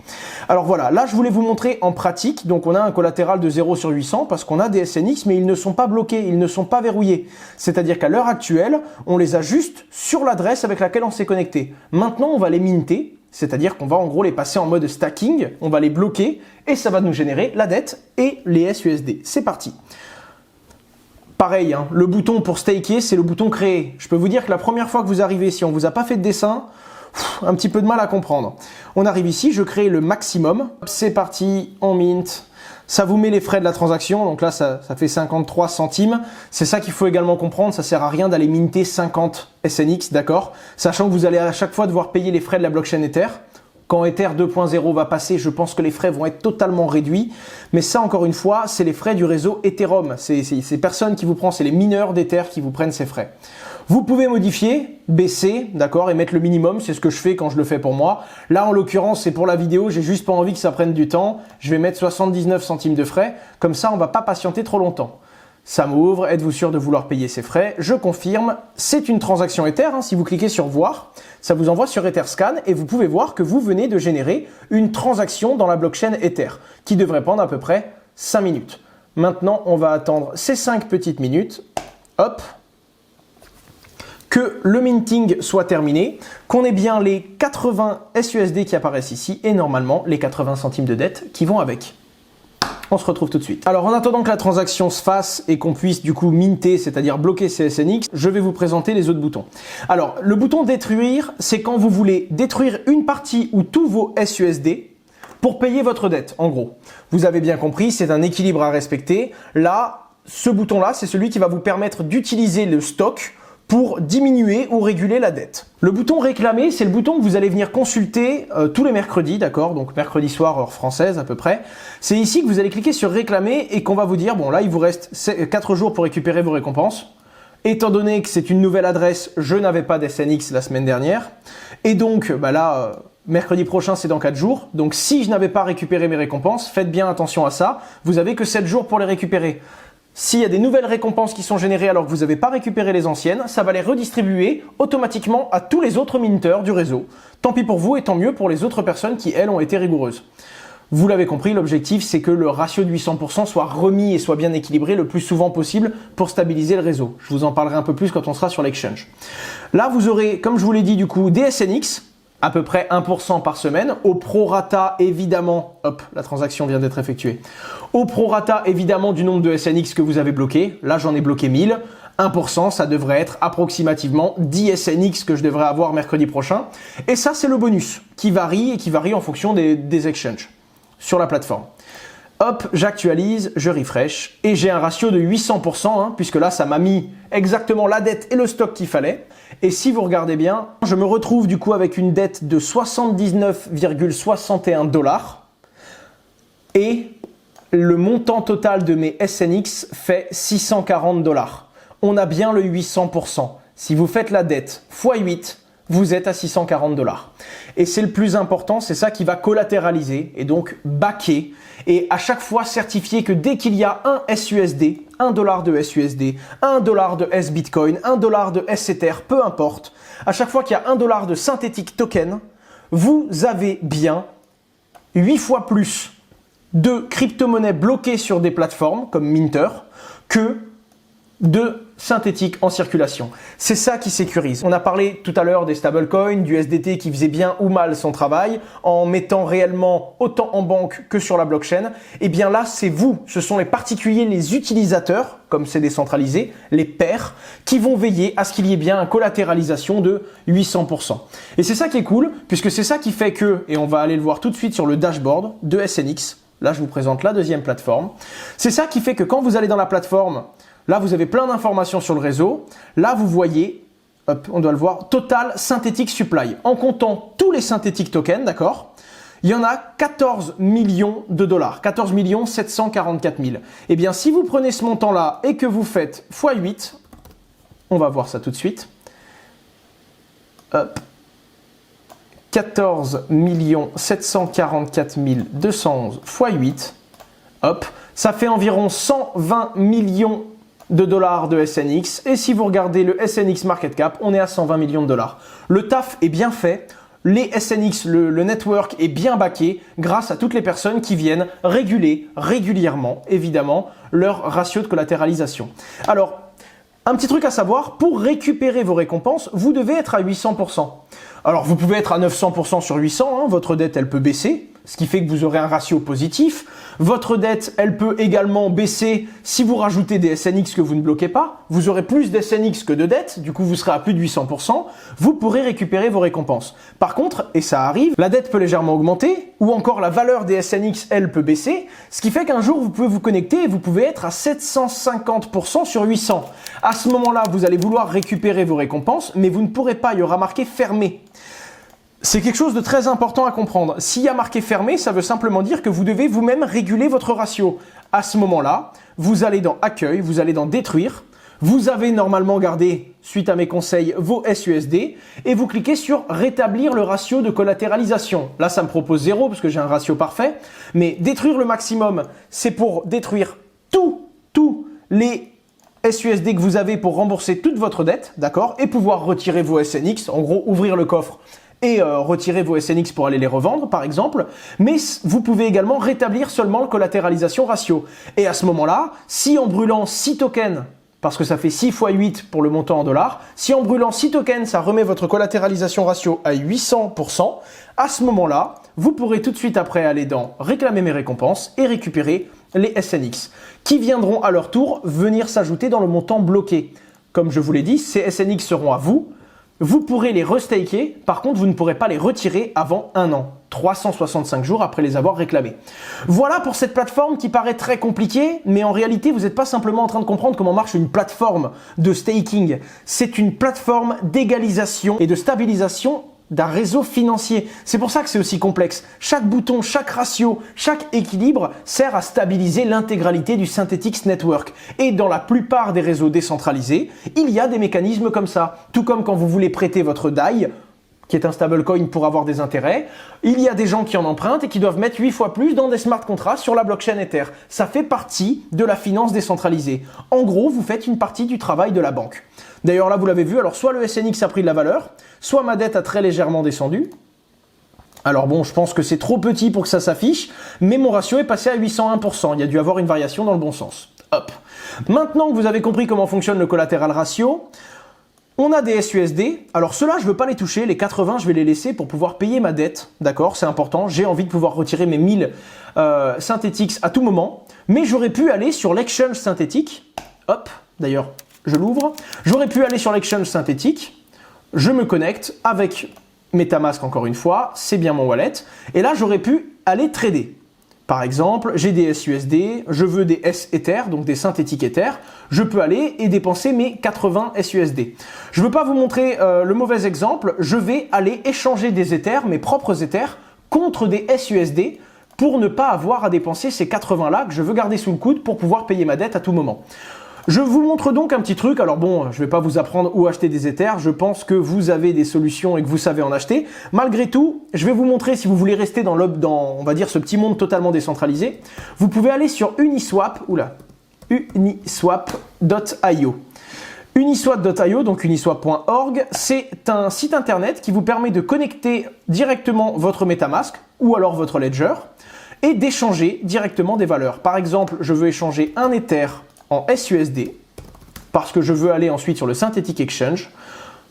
Speaker 1: Alors voilà, là je voulais vous montrer en pratique, donc on a un collatéral de 0 sur 800 parce qu'on a des SNX mais ils ne sont pas bloqués, ils ne sont pas verrouillés. C'est-à-dire qu'à l'heure actuelle, on les a juste sur l'adresse avec laquelle on s'est connecté. Maintenant on va les minter, c'est-à-dire qu'on va en gros les passer en mode stacking, on va les bloquer et ça va nous générer la dette et les SUSD. C'est parti. Pareil, hein, le bouton pour staker, c'est le bouton créer. Je peux vous dire que la première fois que vous arrivez, si on vous a pas fait de dessin, un petit peu de mal à comprendre. On arrive ici, je crée le maximum. C'est parti, on mint. Ça vous met les frais de la transaction. Donc là, ça fait 53 centimes. C'est ça qu'il faut également comprendre. Ça sert à rien d'aller minter 50 SNX, d'accord? Sachant que vous allez à chaque fois devoir payer les frais de la blockchain Ether. Quand Ether 2.0 va passer, je pense que les frais vont être totalement réduits. Mais ça, encore une fois, c'est les frais du réseau Ethereum. C'est personne qui vous prend, c'est les mineurs d'Ether qui vous prennent ces frais. Vous pouvez modifier, baisser, d'accord, et mettre le minimum. C'est ce que je fais quand je le fais pour moi. Là, en l'occurrence, c'est pour la vidéo. J'ai juste pas envie que ça prenne du temps. Je vais mettre 79 centimes de frais. Comme ça, on va pas patienter trop longtemps. Ça m'ouvre, êtes-vous sûr de vouloir payer ces frais? Je confirme, c'est une transaction Ether, hein. Si vous cliquez sur voir, ça vous envoie sur Etherscan et vous pouvez voir que vous venez de générer une transaction dans la blockchain Ether qui devrait prendre à peu près 5 minutes. Maintenant, on va attendre ces 5 petites minutes, hop, que le minting soit terminé, qu'on ait bien les 80 SUSD qui apparaissent ici et normalement les 80 centimes de dette qui vont avec. On se retrouve tout de suite. Alors en attendant que la transaction se fasse et qu'on puisse du coup minter, c'est-à-dire bloquer ces SNX, je vais vous présenter les autres boutons. Alors le bouton détruire, c'est quand vous voulez détruire une partie ou tous vos SUSD pour payer votre dette, en gros. Vous avez bien compris, c'est un équilibre à respecter. Là, ce bouton-là, c'est celui qui va vous permettre d'utiliser le stock pour diminuer ou réguler la dette. Le bouton réclamer, c'est le bouton que vous allez venir consulter tous les mercredis, d'accord? Donc mercredi soir, heure française à peu près. C'est ici que vous allez cliquer sur réclamer et qu'on va vous dire, bon là il vous reste 4 jours pour récupérer vos récompenses. Étant donné que c'est une nouvelle adresse, je n'avais pas d'SNX la semaine dernière. Et donc mercredi prochain c'est dans 4 jours. Donc si je n'avais pas récupéré mes récompenses, faites bien attention à ça. Vous avez que 7 jours pour les récupérer. S'il y a des nouvelles récompenses qui sont générées alors que vous n'avez pas récupéré les anciennes, ça va les redistribuer automatiquement à tous les autres minters du réseau. Tant pis pour vous et tant mieux pour les autres personnes qui, elles, ont été rigoureuses. Vous l'avez compris, l'objectif, c'est que le ratio de 800% soit remis et soit bien équilibré le plus souvent possible pour stabiliser le réseau. Je vous en parlerai un peu plus quand on sera sur l'exchange. Là, vous aurez, comme je vous l'ai dit, du coup, des SNX, à peu près 1% par semaine, au prorata évidemment, hop, la transaction vient d'être effectuée, au prorata évidemment du nombre de SNX que vous avez bloqué, là j'en ai bloqué 1000, 1%, ça devrait être approximativement 10 SNX que je devrais avoir mercredi prochain, et ça c'est le bonus, qui varie en fonction des exchanges sur la plateforme. Hop, j'actualise, je refresh, et j'ai un ratio de 800%, hein, puisque là ça m'a mis exactement la dette et le stock qu'il fallait. Et si vous regardez bien, je me retrouve du coup avec une dette de 79,61 $. Et le montant total de mes SNX fait 640 $. On a bien le 800%. Si vous faites la dette x 8, vous êtes à 640 $. Et c'est le plus important, c'est ça qui va collatéraliser et donc backer et à chaque fois certifier que dès qu'il y a un SUSD, $1 de SUSD, $1 de S-Bitcoin, $1 de S-Ether, peu importe, à chaque fois qu'il y a $1 de Synthetix Token, vous avez bien 8 fois plus de crypto-monnaies bloquées sur des plateformes comme Minter que de synthétique en circulation. C'est ça qui sécurise. On a parlé tout à l'heure des stablecoins, du SDT qui faisait bien ou mal son travail en mettant réellement autant en banque que sur la blockchain. Et bien là, c'est vous, ce sont les particuliers, les utilisateurs, comme c'est décentralisé, les pairs, qui vont veiller à ce qu'il y ait bien une collatéralisation de 800%. Et c'est ça qui est cool, puisque c'est ça qui fait que, et on va aller le voir tout de suite sur le dashboard de SNX, là je vous présente la deuxième plateforme, c'est ça qui fait que quand vous allez dans la plateforme, là, vous avez plein d'informations sur le réseau. Là, vous voyez, hop, on doit le voir, Total Synthetic Supply. En comptant tous les synthétiques tokens, d'accord, il y en a 14 millions de dollars, 14 744 000. Eh bien, si vous prenez ce montant-là et que vous faites x8, on va voir ça tout de suite. Hop. 14 744 211 x8, hop, ça fait environ 120 millions de dollars de SNX, et si vous regardez le SNX Market Cap, on est à 120 millions de dollars. Le taf est bien fait, les SNX, le network est bien backé grâce à toutes les personnes qui viennent réguler régulièrement, évidemment, leur ratio de collatéralisation. Alors, un petit truc à savoir, pour récupérer vos récompenses, vous devez être à 800%. Alors, vous pouvez être à 900% sur 800, hein, votre dette, elle peut baisser, ce qui fait que vous aurez un ratio positif. Votre dette, elle peut également baisser si vous rajoutez des SNX que vous ne bloquez pas. Vous aurez plus de SNX que de dettes, du coup vous serez à plus de 800%. Vous pourrez récupérer vos récompenses. Par contre, et ça arrive, la dette peut légèrement augmenter, ou encore la valeur des SNX, elle peut baisser, ce qui fait qu'un jour vous pouvez vous connecter et vous pouvez être à 750% sur 800. À ce moment-là, vous allez vouloir récupérer vos récompenses, mais vous ne pourrez pas, il y aura marqué fermé. C'est quelque chose de très important à comprendre. S'il y a marqué fermé, ça veut simplement dire que vous devez vous-même réguler votre ratio. À ce moment-là, vous allez dans Accueil, vous allez dans Détruire. Vous avez normalement gardé, suite à mes conseils, vos SUSD et vous cliquez sur Rétablir le ratio de collatéralisation. Là, ça me propose 0 parce que j'ai un ratio parfait. Mais détruire le maximum, c'est pour détruire tous les SUSD que vous avez pour rembourser toute votre dette, d'accord, et pouvoir retirer vos SNX, en gros, ouvrir le coffre et retirer vos SNX pour aller les revendre, par exemple. Mais vous pouvez également rétablir seulement le collatéralisation ratio. Et à ce moment-là, si en brûlant 6 tokens, parce que ça fait 6 x 8 pour le montant en dollars, si en brûlant 6 tokens, ça remet votre collatéralisation ratio à 800%, à ce moment-là, vous pourrez tout de suite après aller dans Réclamer mes récompenses et récupérer les SNX, qui viendront à leur tour venir s'ajouter dans le montant bloqué. Comme je vous l'ai dit, ces SNX seront à vous. Vous pourrez les restaker, par contre vous ne pourrez pas les retirer avant 1 an, 365 jours après les avoir réclamés. Voilà pour cette plateforme qui paraît très compliquée, mais en réalité vous n'êtes pas simplement en train de comprendre comment marche une plateforme de staking. C'est une plateforme d'égalisation et de stabilisation d'un réseau financier. C'est pour ça que c'est aussi complexe. Chaque bouton, chaque ratio, chaque équilibre sert à stabiliser l'intégralité du Synthetix Network. Et dans la plupart des réseaux décentralisés, il y a des mécanismes comme ça. Tout comme quand vous voulez prêter votre DAI, qui est un stablecoin pour avoir des intérêts, il y a des gens qui en empruntent et qui doivent mettre 8 fois plus dans des smart contracts sur la blockchain Ether. Ça fait partie de la finance décentralisée. En gros, vous faites une partie du travail de la banque. D'ailleurs là vous l'avez vu, alors soit le SNX a pris de la valeur, soit ma dette a très légèrement descendu. Alors bon, je pense que c'est trop petit pour que ça s'affiche, mais mon ratio est passé à 801%, il y a dû avoir une variation dans le bon sens. Hop. Maintenant que vous avez compris comment fonctionne le collateral ratio, on a des SUSD, alors ceux-là je ne veux pas les toucher, les 80 je vais les laisser pour pouvoir payer ma dette, d'accord, c'est important, j'ai envie de pouvoir retirer mes 1000 Synthetix à tout moment, mais j'aurais pu aller sur l'exchange synthétique, hop, d'ailleurs je l'ouvre, j'aurais pu aller sur l'exchange synthétique, je me connecte avec MetaMask encore une fois, c'est bien mon wallet, et là j'aurais pu aller trader. Par exemple, j'ai des SUSD, je veux des S-Ether, donc des synthétiques Ether, je peux aller et dépenser mes 80 SUSD. Je ne veux pas vous montrer le mauvais exemple, je vais aller échanger des Ethers, mes propres Ethers, contre des SUSD pour ne pas avoir à dépenser ces 80 là que je veux garder sous le coude pour pouvoir payer ma dette à tout moment. Je vous montre donc un petit truc, alors bon, je ne vais pas vous apprendre où acheter des Ethers, je pense que vous avez des solutions et que vous savez en acheter. Malgré tout, je vais vous montrer si vous voulez rester dans on va dire, ce petit monde totalement décentralisé. Vous pouvez aller sur Uniswap, uniswap.io. Uniswap.io, donc uniswap.org, c'est un site internet qui vous permet de connecter directement votre MetaMask ou alors votre Ledger et d'échanger directement des valeurs. Par exemple, je veux échanger un Ether en SUSD. parce que je veux aller ensuite sur le Synthetic Exchange.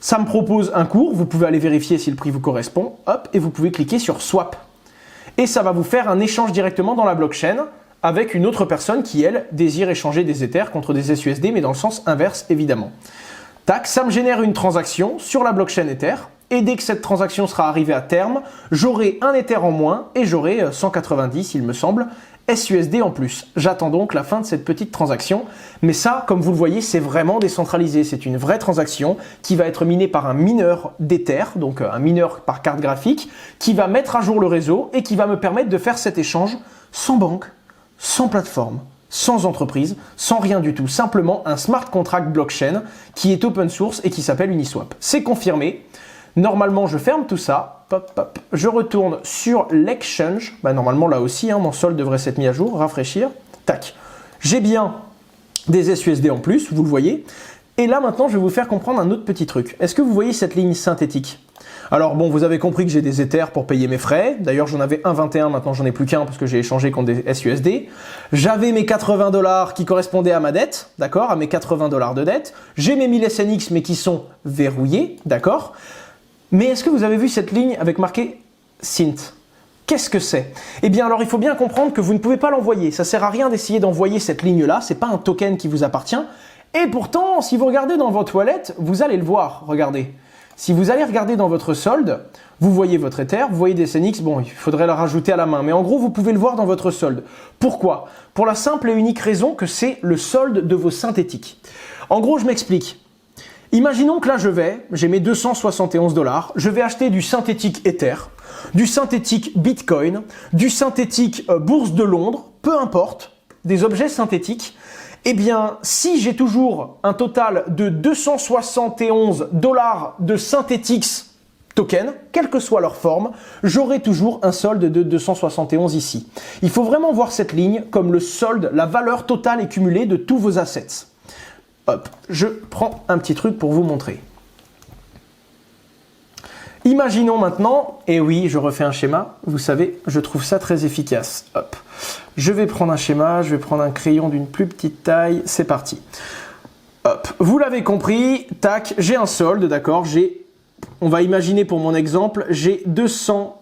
Speaker 1: Ça me propose un cours, vous pouvez aller vérifier si le prix vous correspond, hop, et vous pouvez cliquer sur Swap. Et ça va vous faire un échange directement dans la blockchain avec une autre personne qui, elle, désire échanger des Ethers contre des SUSD, mais dans le sens inverse, évidemment. Tac, ça me génère une transaction sur la blockchain Ether, et dès que cette transaction sera arrivée à terme, j'aurai un Ether en moins, et j'aurai 190, il me semble, SUSD en plus. J'attends donc la fin de cette petite transaction, mais ça, comme vous le voyez, c'est vraiment décentralisé. C'est une vraie transaction qui va être minée par un mineur d'Ether, donc un mineur par carte graphique, qui va mettre à jour le réseau et qui va me permettre de faire cet échange sans banque, sans plateforme, sans entreprise, sans rien du tout. Simplement un smart contract blockchain qui est open source et qui s'appelle Uniswap. C'est confirmé. Normalement, je ferme tout ça, pop, pop. Je retourne sur l'exchange. Normalement, là aussi, mon solde devrait s'être mis à jour, rafraîchir. Tac. J'ai bien des SUSD en plus, vous le voyez. Et là, maintenant, je vais vous faire comprendre un autre petit truc. Est-ce que vous voyez cette ligne synthétique? Alors bon, vous avez compris que j'ai des Ethers pour payer mes frais. D'ailleurs, j'en avais 1,21, maintenant j'en ai plus qu'un parce que j'ai échangé contre des SUSD. J'avais mes 80 $ qui correspondaient à ma dette, d'accord, à mes 80 $ de dette. J'ai mes 1000 SNX mais qui sont verrouillés, d'accord. Mais est-ce que vous avez vu cette ligne avec marqué Synth? Qu'est-ce que c'est? Eh bien alors il faut bien comprendre que vous ne pouvez pas l'envoyer. Ça sert à rien d'essayer d'envoyer cette ligne-là, c'est pas un token qui vous appartient. Et pourtant, si vous regardez dans votre wallet, vous allez le voir, regardez. Si vous allez regarder dans votre solde, vous voyez votre Ether, vous voyez des SNX, bon, il faudrait le rajouter à la main, mais en gros, vous pouvez le voir dans votre solde. Pourquoi? Pour la simple et unique raison que c'est le solde de vos synthétiques. En gros, je m'explique. Imaginons que là, j'ai mes 271 $, je vais acheter du synthétique Ether, du synthétique Bitcoin, du synthétique Bourse de Londres, peu importe, des objets synthétiques. Eh bien, si j'ai toujours un total de 271 $ de Synthetix token, quelle que soit leur forme, j'aurai toujours un solde de 271 ici. Il faut vraiment voir cette ligne comme le solde, la valeur totale et cumulée de tous vos assets. Hop, je prends un petit truc pour vous montrer. Imaginons maintenant, et oui, je refais un schéma, vous savez, je trouve ça très efficace. Hop, je vais prendre un schéma, je vais prendre un crayon d'une plus petite taille, c'est parti. Hop, vous l'avez compris, tac, j'ai un solde, d'accord, on va imaginer pour mon exemple, j'ai 200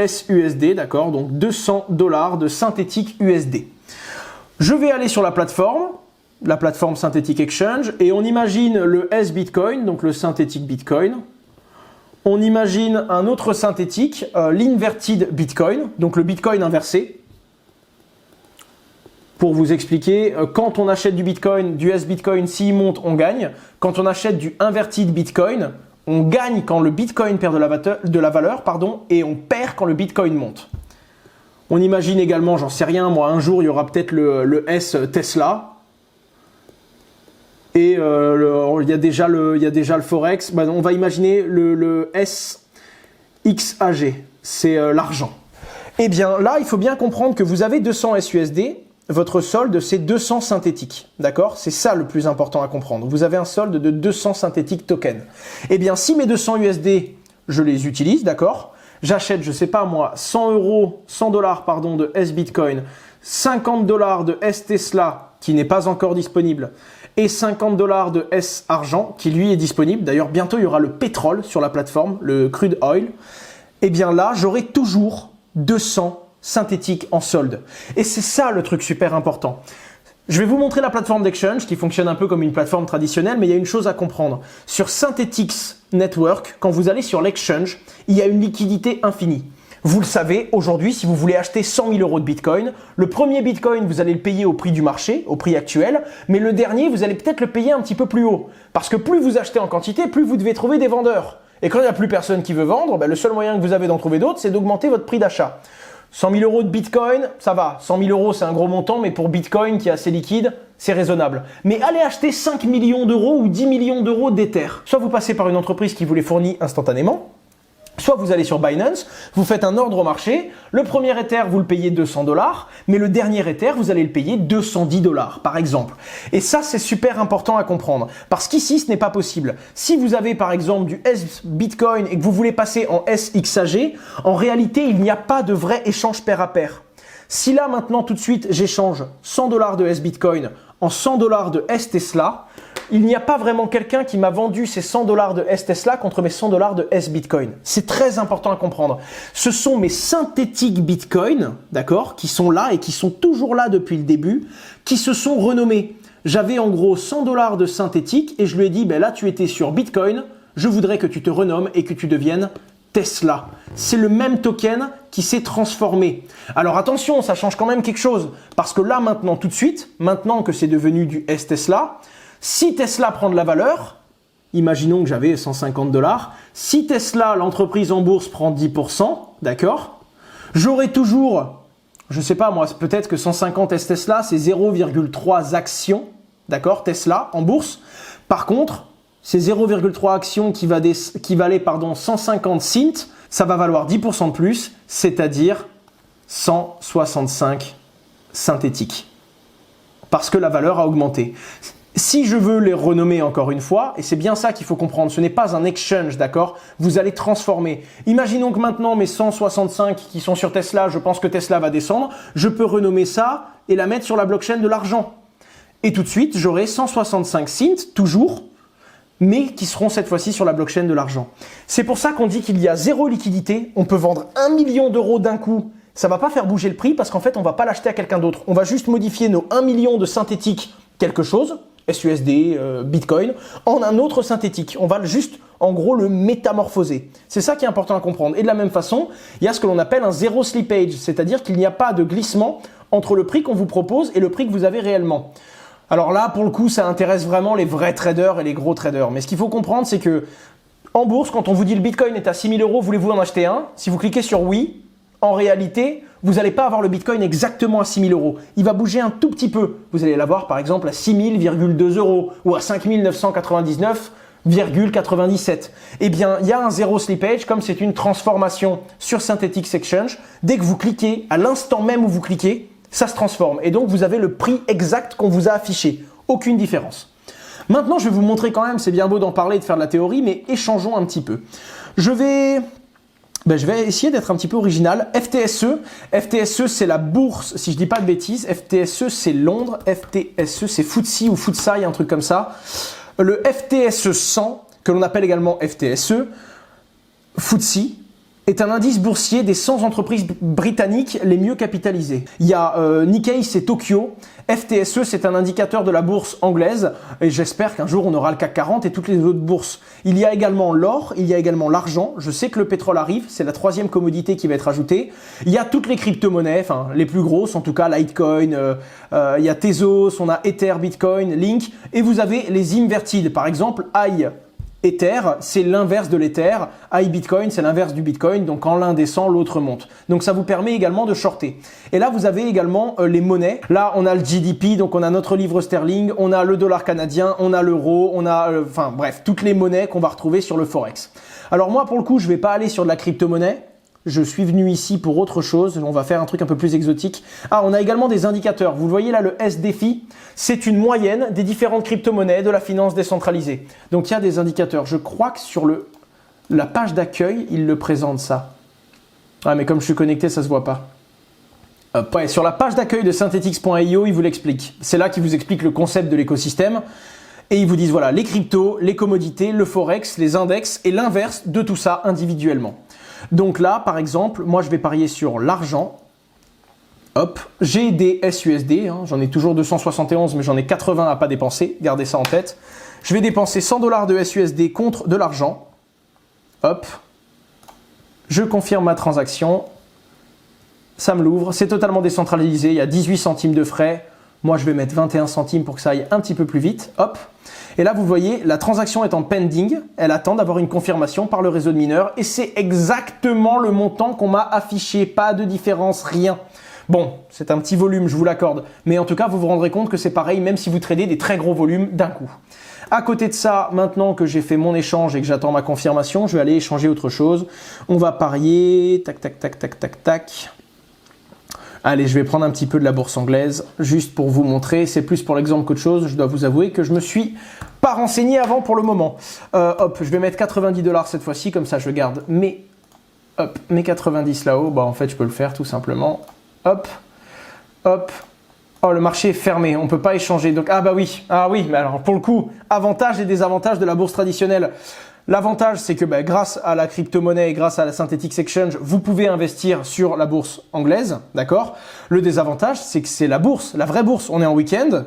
Speaker 1: SUSD, d'accord, donc 200 $ de synthétique USD. Je vais aller sur la plateforme Synthetic Exchange, et on imagine le S-Bitcoin, donc le synthétique Bitcoin. On imagine un autre synthétique, l'inverted Bitcoin, donc le Bitcoin inversé. Pour vous expliquer, quand on achète du Bitcoin, du S-Bitcoin, s'il monte, on gagne. Quand on achète du inverted Bitcoin, on gagne quand le Bitcoin perd de la valeur, et on perd quand le Bitcoin monte. On imagine également, j'en sais rien, moi, un jour, il y aura peut-être le S Tesla. Et il y a déjà le Forex. On va imaginer le SXAG, c'est l'argent. Eh bien là, il faut bien comprendre que vous avez 200 SUSD, votre solde c'est 200 synthétiques, d'accord? C'est ça le plus important à comprendre. Vous avez un solde de 200 synthétiques tokens. Eh bien si mes 200 USD, je les utilise, d'accord? J'achète, je sais pas moi, 100 $ de S-Bitcoin, 50 $ de S-Tesla qui n'est pas encore disponible, et 50 $ de S-Argent qui lui est disponible. D'ailleurs, bientôt il y aura le pétrole sur la plateforme, le crude oil. Et bien là, j'aurai toujours 200 synthétiques en solde. Et c'est ça le truc super important. Je vais vous montrer la plateforme d'exchange qui fonctionne un peu comme une plateforme traditionnelle, mais il y a une chose à comprendre. Sur Synthetix Network, quand vous allez sur l'exchange, il y a une liquidité infinie. Vous le savez, aujourd'hui, si vous voulez acheter 100 000 € de Bitcoin, le premier Bitcoin, vous allez le payer au prix du marché, au prix actuel, mais le dernier, vous allez peut-être le payer un petit peu plus haut. Parce que plus vous achetez en quantité, plus vous devez trouver des vendeurs. Et quand il n'y a plus personne qui veut vendre, le seul moyen que vous avez d'en trouver d'autres, c'est d'augmenter votre prix d'achat. 100 000 € de Bitcoin, ça va. 100 000 €, c'est un gros montant, mais pour Bitcoin qui est assez liquide, c'est raisonnable. Mais allez acheter 5 millions d'euros ou 10 millions d'euros d'Ether. Soit vous passez par une entreprise qui vous les fournit instantanément, soit vous allez sur Binance, vous faites un ordre au marché, le premier Ether, vous le payez 200 $, mais le dernier Ether, vous allez le payer 210 $, par exemple. Et ça, c'est super important à comprendre, parce qu'ici, ce n'est pas possible. Si vous avez, par exemple, du S-Bitcoin et que vous voulez passer en SXAG, en réalité, il n'y a pas de vrai échange pair à pair. Si là, maintenant, tout de suite, j'échange 100 $ de S-Bitcoin en 100 $ de S-Tesla, il n'y a pas vraiment quelqu'un qui m'a vendu ces 100 $ de S-Tesla contre mes 100 $ de S-Bitcoin. C'est très important à comprendre. Ce sont mes synthétiques Bitcoin, d'accord, qui sont là et qui sont toujours là depuis le début, qui se sont renommés. J'avais en gros 100 $ de synthétique et je lui ai dit, ben là tu étais sur Bitcoin, je voudrais que tu te renommes et que tu deviennes Tesla. C'est le même token qui s'est transformé. Alors attention, ça change quand même quelque chose. Parce que là maintenant, tout de suite, maintenant que c'est devenu du S-Tesla, si Tesla prend de la valeur, imaginons que j'avais 150 $, si Tesla, l'entreprise en bourse, prend 10%, d'accord, j'aurai toujours, je sais pas moi, peut-être que 150 S-Tesla, c'est 0,3 actions, d'accord, Tesla en bourse. Par contre, ces 0,3 actions qui valaient 150 cents, ça va valoir 10% de plus, c'est-à-dire 165 synthétiques. Parce que la valeur a augmenté. Si je veux les renommer encore une fois, et c'est bien ça qu'il faut comprendre, ce n'est pas un exchange, d'accord? Vous allez transformer. Imaginons que maintenant mes 165 qui sont sur Tesla, je pense que Tesla va descendre, je peux renommer ça et la mettre sur la blockchain de l'argent. Et tout de suite, j'aurai 165 cents, toujours, mais qui seront cette fois-ci sur la blockchain de l'argent. C'est pour ça qu'on dit qu'il y a zéro liquidité, on peut vendre 1 million d'euros d'un coup, ça va pas faire bouger le prix parce qu'en fait on va pas l'acheter à quelqu'un d'autre. On va juste modifier nos 1 million de synthétiques quelque chose, SUSD, Bitcoin, en un autre synthétique. On va juste, en gros, le métamorphoser. C'est ça qui est important à comprendre. Et de la même façon, il y a ce que l'on appelle un zéro slippage, c'est-à-dire qu'il n'y a pas de glissement entre le prix qu'on vous propose et le prix que vous avez réellement. Alors là, pour le coup, ça intéresse vraiment les vrais traders et les gros traders. Mais ce qu'il faut comprendre, c'est que en bourse, quand on vous dit le Bitcoin est à 6 000 €, voulez-vous en acheter un? Si vous cliquez sur oui, en réalité, vous n'allez pas avoir le Bitcoin exactement à 6 000 €. Il va bouger un tout petit peu. Vous allez l'avoir par exemple à 6 000,2 € ou à 5 999,97. Eh bien, il y a un zéro slippage, comme c'est une transformation sur Synthetix Exchange. Dès que vous cliquez, à l'instant même où vous cliquez, ça se transforme. Et donc, vous avez le prix exact qu'on vous a affiché. Aucune différence. Maintenant, je vais vous montrer quand même, c'est bien beau d'en parler et de faire de la théorie, mais échangeons un petit peu. Je vais essayer d'être un petit peu original. FTSE, c'est la bourse, si je dis pas de bêtises. FTSE, c'est Londres. FTSE, c'est FTSE ou FTSE, un truc comme ça. Le FTSE 100, que l'on appelle également FTSE, FTSE, est un indice boursier des 100 entreprises britanniques les mieux capitalisées. Il y a Nikkei, c'est Tokyo. FTSE, c'est un indicateur de la bourse anglaise. Et j'espère qu'un jour, on aura le CAC 40 et toutes les autres bourses. Il y a également l'or, il y a également l'argent. Je sais que le pétrole arrive, c'est la 3e commodité qui va être ajoutée. Il y a toutes les crypto-monnaies, enfin les plus grosses, en tout cas Litecoin, il y a Tezos, on a Ether, Bitcoin, Link. Et vous avez les inverted, par exemple, AI. Ether, c'est l'inverse de l'Ether. iBitcoin, c'est l'inverse du Bitcoin. Donc, quand l'un descend, l'autre monte. Donc, ça vous permet également de shorter. Et là, vous avez également les monnaies. Là, on a le GDP, donc on a notre livre sterling, on a le dollar canadien, on a l'euro, on a, enfin bref, toutes les monnaies qu'on va retrouver sur le Forex. Alors moi, pour le coup, je vais pas aller sur de la crypto-monnaie. Je suis venu ici pour autre chose. On va faire un truc un peu plus exotique. Ah, on a également des indicateurs. Vous le voyez là, le SDFI, c'est une moyenne des différentes crypto-monnaies de la finance décentralisée. Donc, il y a des indicateurs. Je crois que sur la page d'accueil, il le présente ça. Ah, mais comme je suis connecté, ça se voit pas. Ouais, sur la page d'accueil de synthetix.io, il vous l'explique. C'est là qu'il vous explique le concept de l'écosystème. Et ils vous disent, voilà, les cryptos, les commodités, le Forex, les index et l'inverse de tout ça individuellement. Donc là, par exemple, moi je vais parier sur l'argent. Hop, j'ai des SUSD, hein, j'en ai toujours 271, mais j'en ai 80 à pas dépenser, gardez ça en tête. Je vais dépenser 100 $ de SUSD contre de l'argent. Hop, je confirme ma transaction. Ça me l'ouvre, c'est totalement décentralisé, il y a 18 centimes de frais. Moi, je vais mettre 21 centimes pour que ça aille un petit peu plus vite. Hop. Et là, vous voyez, la transaction est en pending. Elle attend d'avoir une confirmation par le réseau de mineurs. Et c'est exactement le montant qu'on m'a affiché. Pas de différence, rien. Bon, c'est un petit volume, je vous l'accorde. Mais en tout cas, vous vous rendrez compte que c'est pareil, même si vous tradez des très gros volumes d'un coup. À côté de ça, maintenant que j'ai fait mon échange et que j'attends ma confirmation, je vais aller échanger autre chose. On va parier. Tac, tac, tac, tac, tac, tac. Allez, je vais prendre un petit peu de la bourse anglaise, juste pour vous montrer. C'est plus pour l'exemple qu'autre chose. Je dois vous avouer que je me suis pas renseigné avant pour le moment. Hop, je vais mettre 90 $ cette fois-ci, comme ça je garde mes 90 là-haut. Bah en fait, je peux le faire tout simplement. Hop, Hop. Oh, le marché est fermé, on ne peut pas échanger. Donc, ah oui, mais alors pour le coup, avantages et désavantages de la bourse traditionnelle. L'avantage, c'est que grâce à la crypto-monnaie et grâce à la Synthetix Exchange, vous pouvez investir sur la bourse anglaise, d'accord? Le désavantage, c'est que c'est la bourse, la vraie bourse. On est en week-end,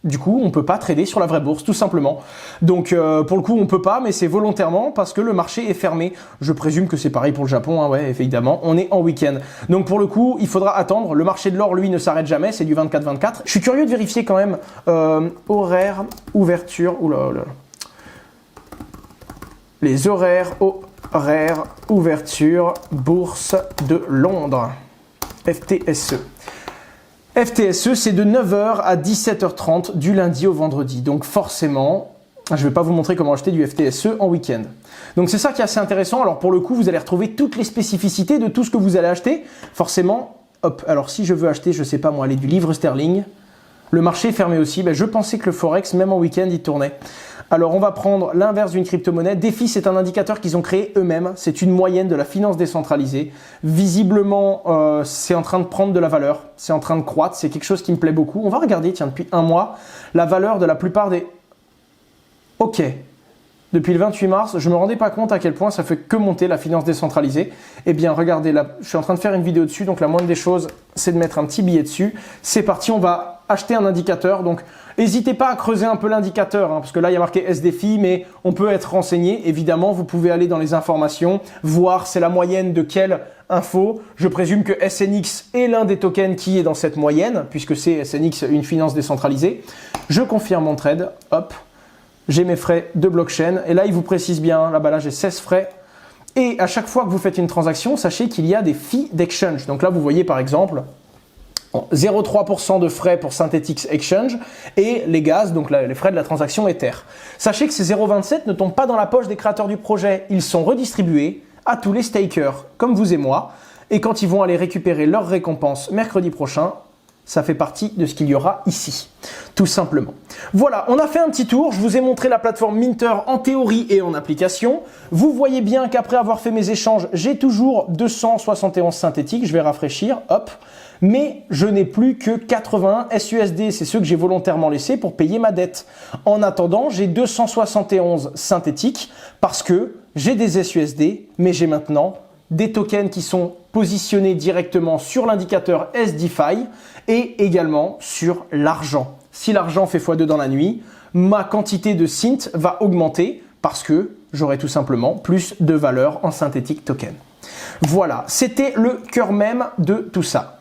Speaker 1: du coup, on ne peut pas trader sur la vraie bourse, tout simplement. Donc, pour le coup, on ne peut pas, mais c'est volontairement parce que le marché est fermé. Je présume que c'est pareil pour le Japon, hein, ouais, évidemment. On est en week-end. Donc, pour le coup, il faudra attendre. Le marché de l'or, lui, ne s'arrête jamais. C'est du 24-24. Je suis curieux de vérifier quand même horaire, ouverture. Oula, oula. Les horaires, ouverture, bourse de Londres. FTSE. FTSE, c'est de 9h à 17h30 du lundi au vendredi. Donc forcément, je ne vais pas vous montrer comment acheter du FTSE en week-end. Donc c'est ça qui est assez intéressant. Alors pour le coup, vous allez retrouver toutes les spécificités de tout ce que vous allez acheter. Forcément, hop, alors si je veux acheter, je ne sais pas moi, aller du livre sterling, le marché est fermé aussi. Je pensais que le Forex, même en week-end, il tournait. Alors on va prendre l'inverse d'une crypto-monnaie. DeFi, c'est un indicateur qu'ils ont créé eux-mêmes. C'est une moyenne de la finance décentralisée. Visiblement, c'est en train de prendre de la valeur. C'est en train de croître. C'est quelque chose qui me plaît beaucoup. On va regarder, tiens, depuis un mois, la valeur de la plupart des... Ok. Depuis le 28 mars, je ne me rendais pas compte à quel point ça fait que monter la finance décentralisée. Eh bien, regardez, là, je suis en train de faire une vidéo dessus. Donc la moindre des choses, c'est de mettre un petit billet dessus. C'est parti, on va acheter un indicateur. Donc, n'hésitez pas à creuser un peu l'indicateur, hein, parce que là, il y a marqué SDFI, mais on peut être renseigné. Évidemment, vous pouvez aller dans les informations, voir c'est la moyenne de quelle info. Je présume que SNX est l'un des tokens qui est dans cette moyenne, puisque c'est SNX, une finance décentralisée. Je confirme mon trade. Hop, j'ai mes frais de blockchain. Et là, il vous précise bien, là, j'ai 16 frais. Et à chaque fois que vous faites une transaction, sachez qu'il y a des fees d'exchange. Donc là, vous voyez par exemple... 0,3% de frais pour Synthetix Exchange et les gaz, donc les frais de la transaction Ether. Sachez que ces 0,27 ne tombent pas dans la poche des créateurs du projet. Ils sont redistribués à tous les stakers, comme vous et moi. Et quand ils vont aller récupérer leur récompense mercredi prochain, ça fait partie de ce qu'il y aura ici, tout simplement. Voilà, on a fait un petit tour. Je vous ai montré la plateforme Minter en théorie et en application. Vous voyez bien qu'après avoir fait mes échanges, j'ai toujours 271 synthétiques. Je vais rafraîchir, hop. Mais je n'ai plus que 81 SUSD. C'est ceux que j'ai volontairement laissés pour payer ma dette. En attendant, j'ai 271 synthétiques parce que j'ai des SUSD, mais j'ai maintenant des tokens qui sont positionnés directement sur l'indicateur SDFI et également sur l'argent. Si l'argent fait x2 dans la nuit, ma quantité de Synt va augmenter parce que j'aurai tout simplement plus de valeur en synthétique token. Voilà, c'était le cœur même de tout ça.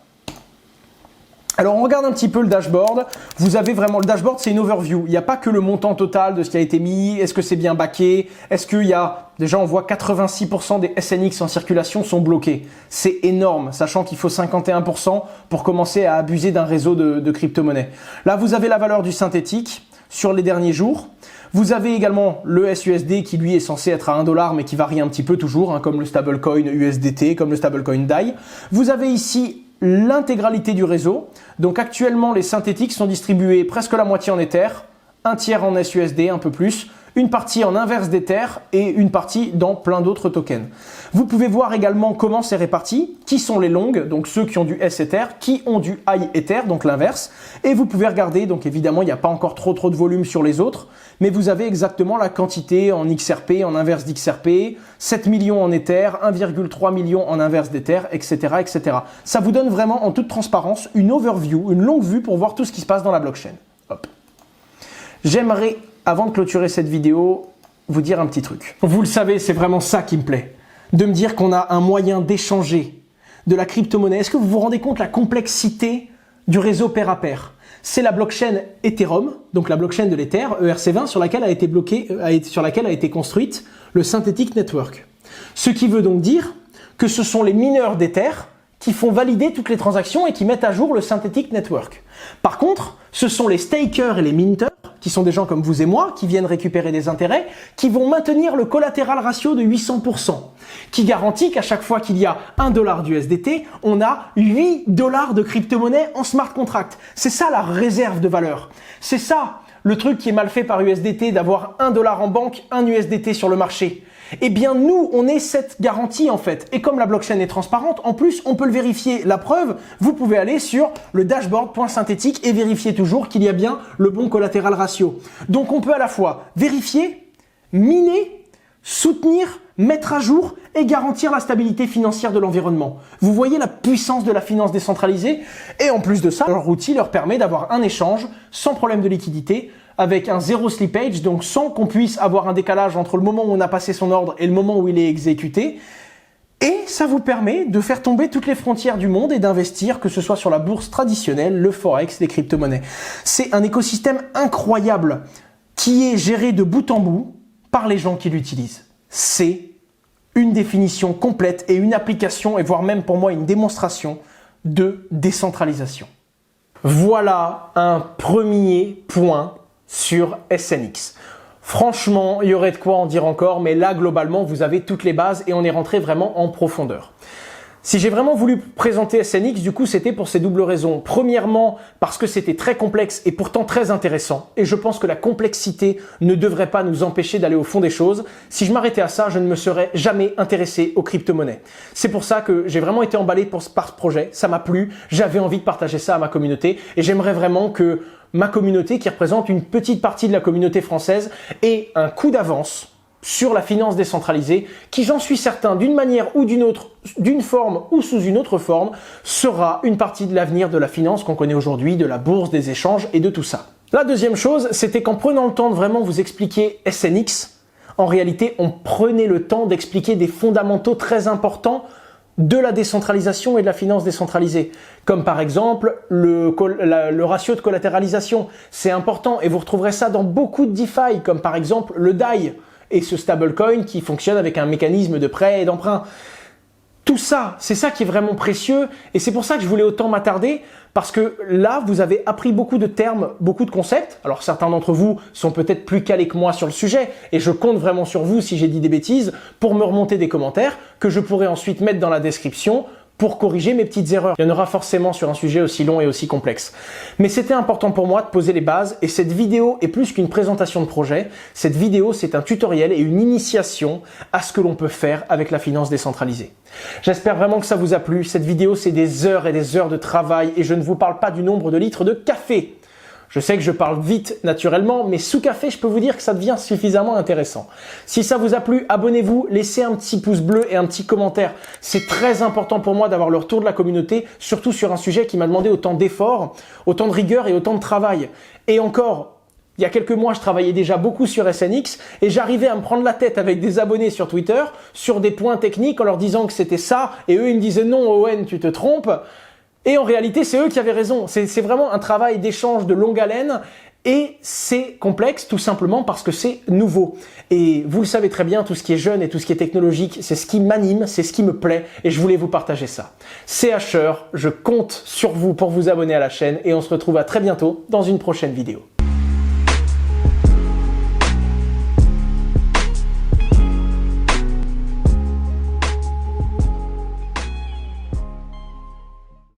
Speaker 1: Alors on regarde un petit peu le dashboard. Vous avez vraiment le dashboard, c'est une overview. Il n'y a pas que le montant total de ce qui a été mis. Est-ce que c'est bien backé? Est-ce qu'il y a... Déjà on voit 86% des SNX en circulation sont bloqués. C'est énorme, sachant qu'il faut 51% pour commencer à abuser d'un réseau de crypto-monnaies. Là vous avez la valeur du synthétique sur les derniers jours. Vous avez également le SUSD qui lui est censé être à 1$ mais qui varie un petit peu toujours, hein, comme le stablecoin USDT, comme le stablecoin DAI. Vous avez ici l'intégralité du réseau. Donc actuellement, les synthétiques sont distribués presque la moitié en Ether, un tiers en SUSD, un peu plus, une partie en inverse d'Ether et une partie dans plein d'autres tokens. Vous pouvez voir également comment c'est réparti, qui sont les longues, donc ceux qui ont du S-Ether, qui ont du High Ether, donc l'inverse. Et vous pouvez regarder, donc évidemment, il n'y a pas encore trop de volume sur les autres, mais vous avez exactement la quantité en XRP, en inverse d'XRP, 7 millions en Ether, 1,3 million en inverse d'Ether, etc., etc. Ça vous donne vraiment en toute transparence une overview, une longue vue pour voir tout ce qui se passe dans la blockchain. Hop. J'aimerais, avant de clôturer cette vidéo, vous dire un petit truc. Vous le savez, c'est vraiment ça qui me plaît. De me dire qu'on a un moyen d'échanger de la crypto-monnaie. Est-ce que vous vous rendez compte de la complexité du réseau pair à pair? C'est la blockchain Ethereum, donc la blockchain de l'Ether, ERC20, sur laquelle a été construite le Synthetix Network. Ce qui veut donc dire que ce sont les mineurs d'Ether qui font valider toutes les transactions et qui mettent à jour le Synthetix Network. Par contre, ce sont les stakers et les minters, qui sont des gens comme vous et moi, qui viennent récupérer des intérêts, qui vont maintenir le collatéral ratio de 800%, qui garantit qu'à chaque fois qu'il y a $1 d'USDT, on a $8 de crypto-monnaie en smart contract. C'est ça la réserve de valeur. C'est ça le truc qui est mal fait par USDT d'avoir $1 en banque, 1 USDT sur le marché. Eh bien nous, on est cette garantie en fait. Et comme la blockchain est transparente, en plus, on peut le vérifier. La preuve, vous pouvez aller sur le dashboard.synthétique et vérifier toujours qu'il y a bien le bon collatéral ratio. Donc on peut à la fois vérifier, miner, soutenir, mettre à jour et garantir la stabilité financière de l'environnement. Vous voyez la puissance de la finance décentralisée et en plus de ça, leur outil leur permet d'avoir un échange sans problème de liquidité avec un zéro slippage, donc sans qu'on puisse avoir un décalage entre le moment où on a passé son ordre et le moment où il est exécuté. Et ça vous permet de faire tomber toutes les frontières du monde et d'investir, que ce soit sur la bourse traditionnelle, le forex, les crypto-monnaies. C'est un écosystème incroyable qui est géré de bout en bout par les gens qui l'utilisent. C'est une définition complète et une application, et voire même pour moi une démonstration de décentralisation. Voilà un premier point sur SNX. Franchement, il y aurait de quoi en dire encore, mais là, globalement, vous avez toutes les bases et on est rentré vraiment en profondeur. Si j'ai vraiment voulu présenter SNX, du coup, c'était pour ces doubles raisons. Premièrement, parce que c'était très complexe et pourtant très intéressant. Et je pense que la complexité ne devrait pas nous empêcher d'aller au fond des choses. Si je m'arrêtais à ça, je ne me serais jamais intéressé aux crypto-monnaies. C'est pour ça que j'ai vraiment été emballé par ce projet. Ça m'a plu. J'avais envie de partager ça à ma communauté. Et j'aimerais vraiment que ma communauté, qui représente une petite partie de la communauté française, ait un coup d'avance sur la finance décentralisée, qui, j'en suis certain, d'une manière ou d'une autre, d'une forme ou sous une autre forme, sera une partie de l'avenir de la finance qu'on connaît aujourd'hui, de la bourse, des échanges et de tout ça. La deuxième chose, c'était qu'en prenant le temps de vraiment vous expliquer SNX, en réalité, on prenait le temps d'expliquer des fondamentaux très importants de la décentralisation et de la finance décentralisée, comme par exemple le ratio de collatéralisation. C'est important et vous retrouverez ça dans beaucoup de DeFi, comme par exemple le DAI, et ce stablecoin qui fonctionne avec un mécanisme de prêt et d'emprunt. Tout ça, c'est ça qui est vraiment précieux et c'est pour ça que je voulais autant m'attarder parce que là, vous avez appris beaucoup de termes, beaucoup de concepts. Alors certains d'entre vous sont peut-être plus calés que moi sur le sujet et je compte vraiment sur vous si j'ai dit des bêtises pour me remonter des commentaires que je pourrai ensuite mettre dans la description pour corriger mes petites erreurs. Il y en aura forcément sur un sujet aussi long et aussi complexe. Mais c'était important pour moi de poser les bases et cette vidéo est plus qu'une présentation de projet. Cette vidéo, c'est un tutoriel et une initiation à ce que l'on peut faire avec la finance décentralisée. J'espère vraiment que ça vous a plu. Cette vidéo, c'est des heures et des heures de travail et je ne vous parle pas du nombre de litres de café. Je sais que je parle vite naturellement, mais sous café, je peux vous dire que ça devient suffisamment intéressant. Si ça vous a plu, abonnez-vous, laissez un petit pouce bleu et un petit commentaire. C'est très important pour moi d'avoir le retour de la communauté, surtout sur un sujet qui m'a demandé autant d'efforts, autant de rigueur et autant de travail. Et encore, il y a quelques mois, je travaillais déjà beaucoup sur SNX et j'arrivais à me prendre la tête avec des abonnés sur Twitter sur des points techniques en leur disant que c'était ça et eux, ils me disaient non, Owen, tu te trompes. Et en réalité, c'est eux qui avaient raison. C'est vraiment un travail d'échange de longue haleine et c'est complexe tout simplement parce que c'est nouveau. Et vous le savez très bien, tout ce qui est jeune et tout ce qui est technologique, c'est ce qui m'anime, c'est ce qui me plaît et je voulais vous partager ça. C'est Asher, je compte sur vous pour vous abonner à la chaîne et on se retrouve à très bientôt dans une prochaine vidéo.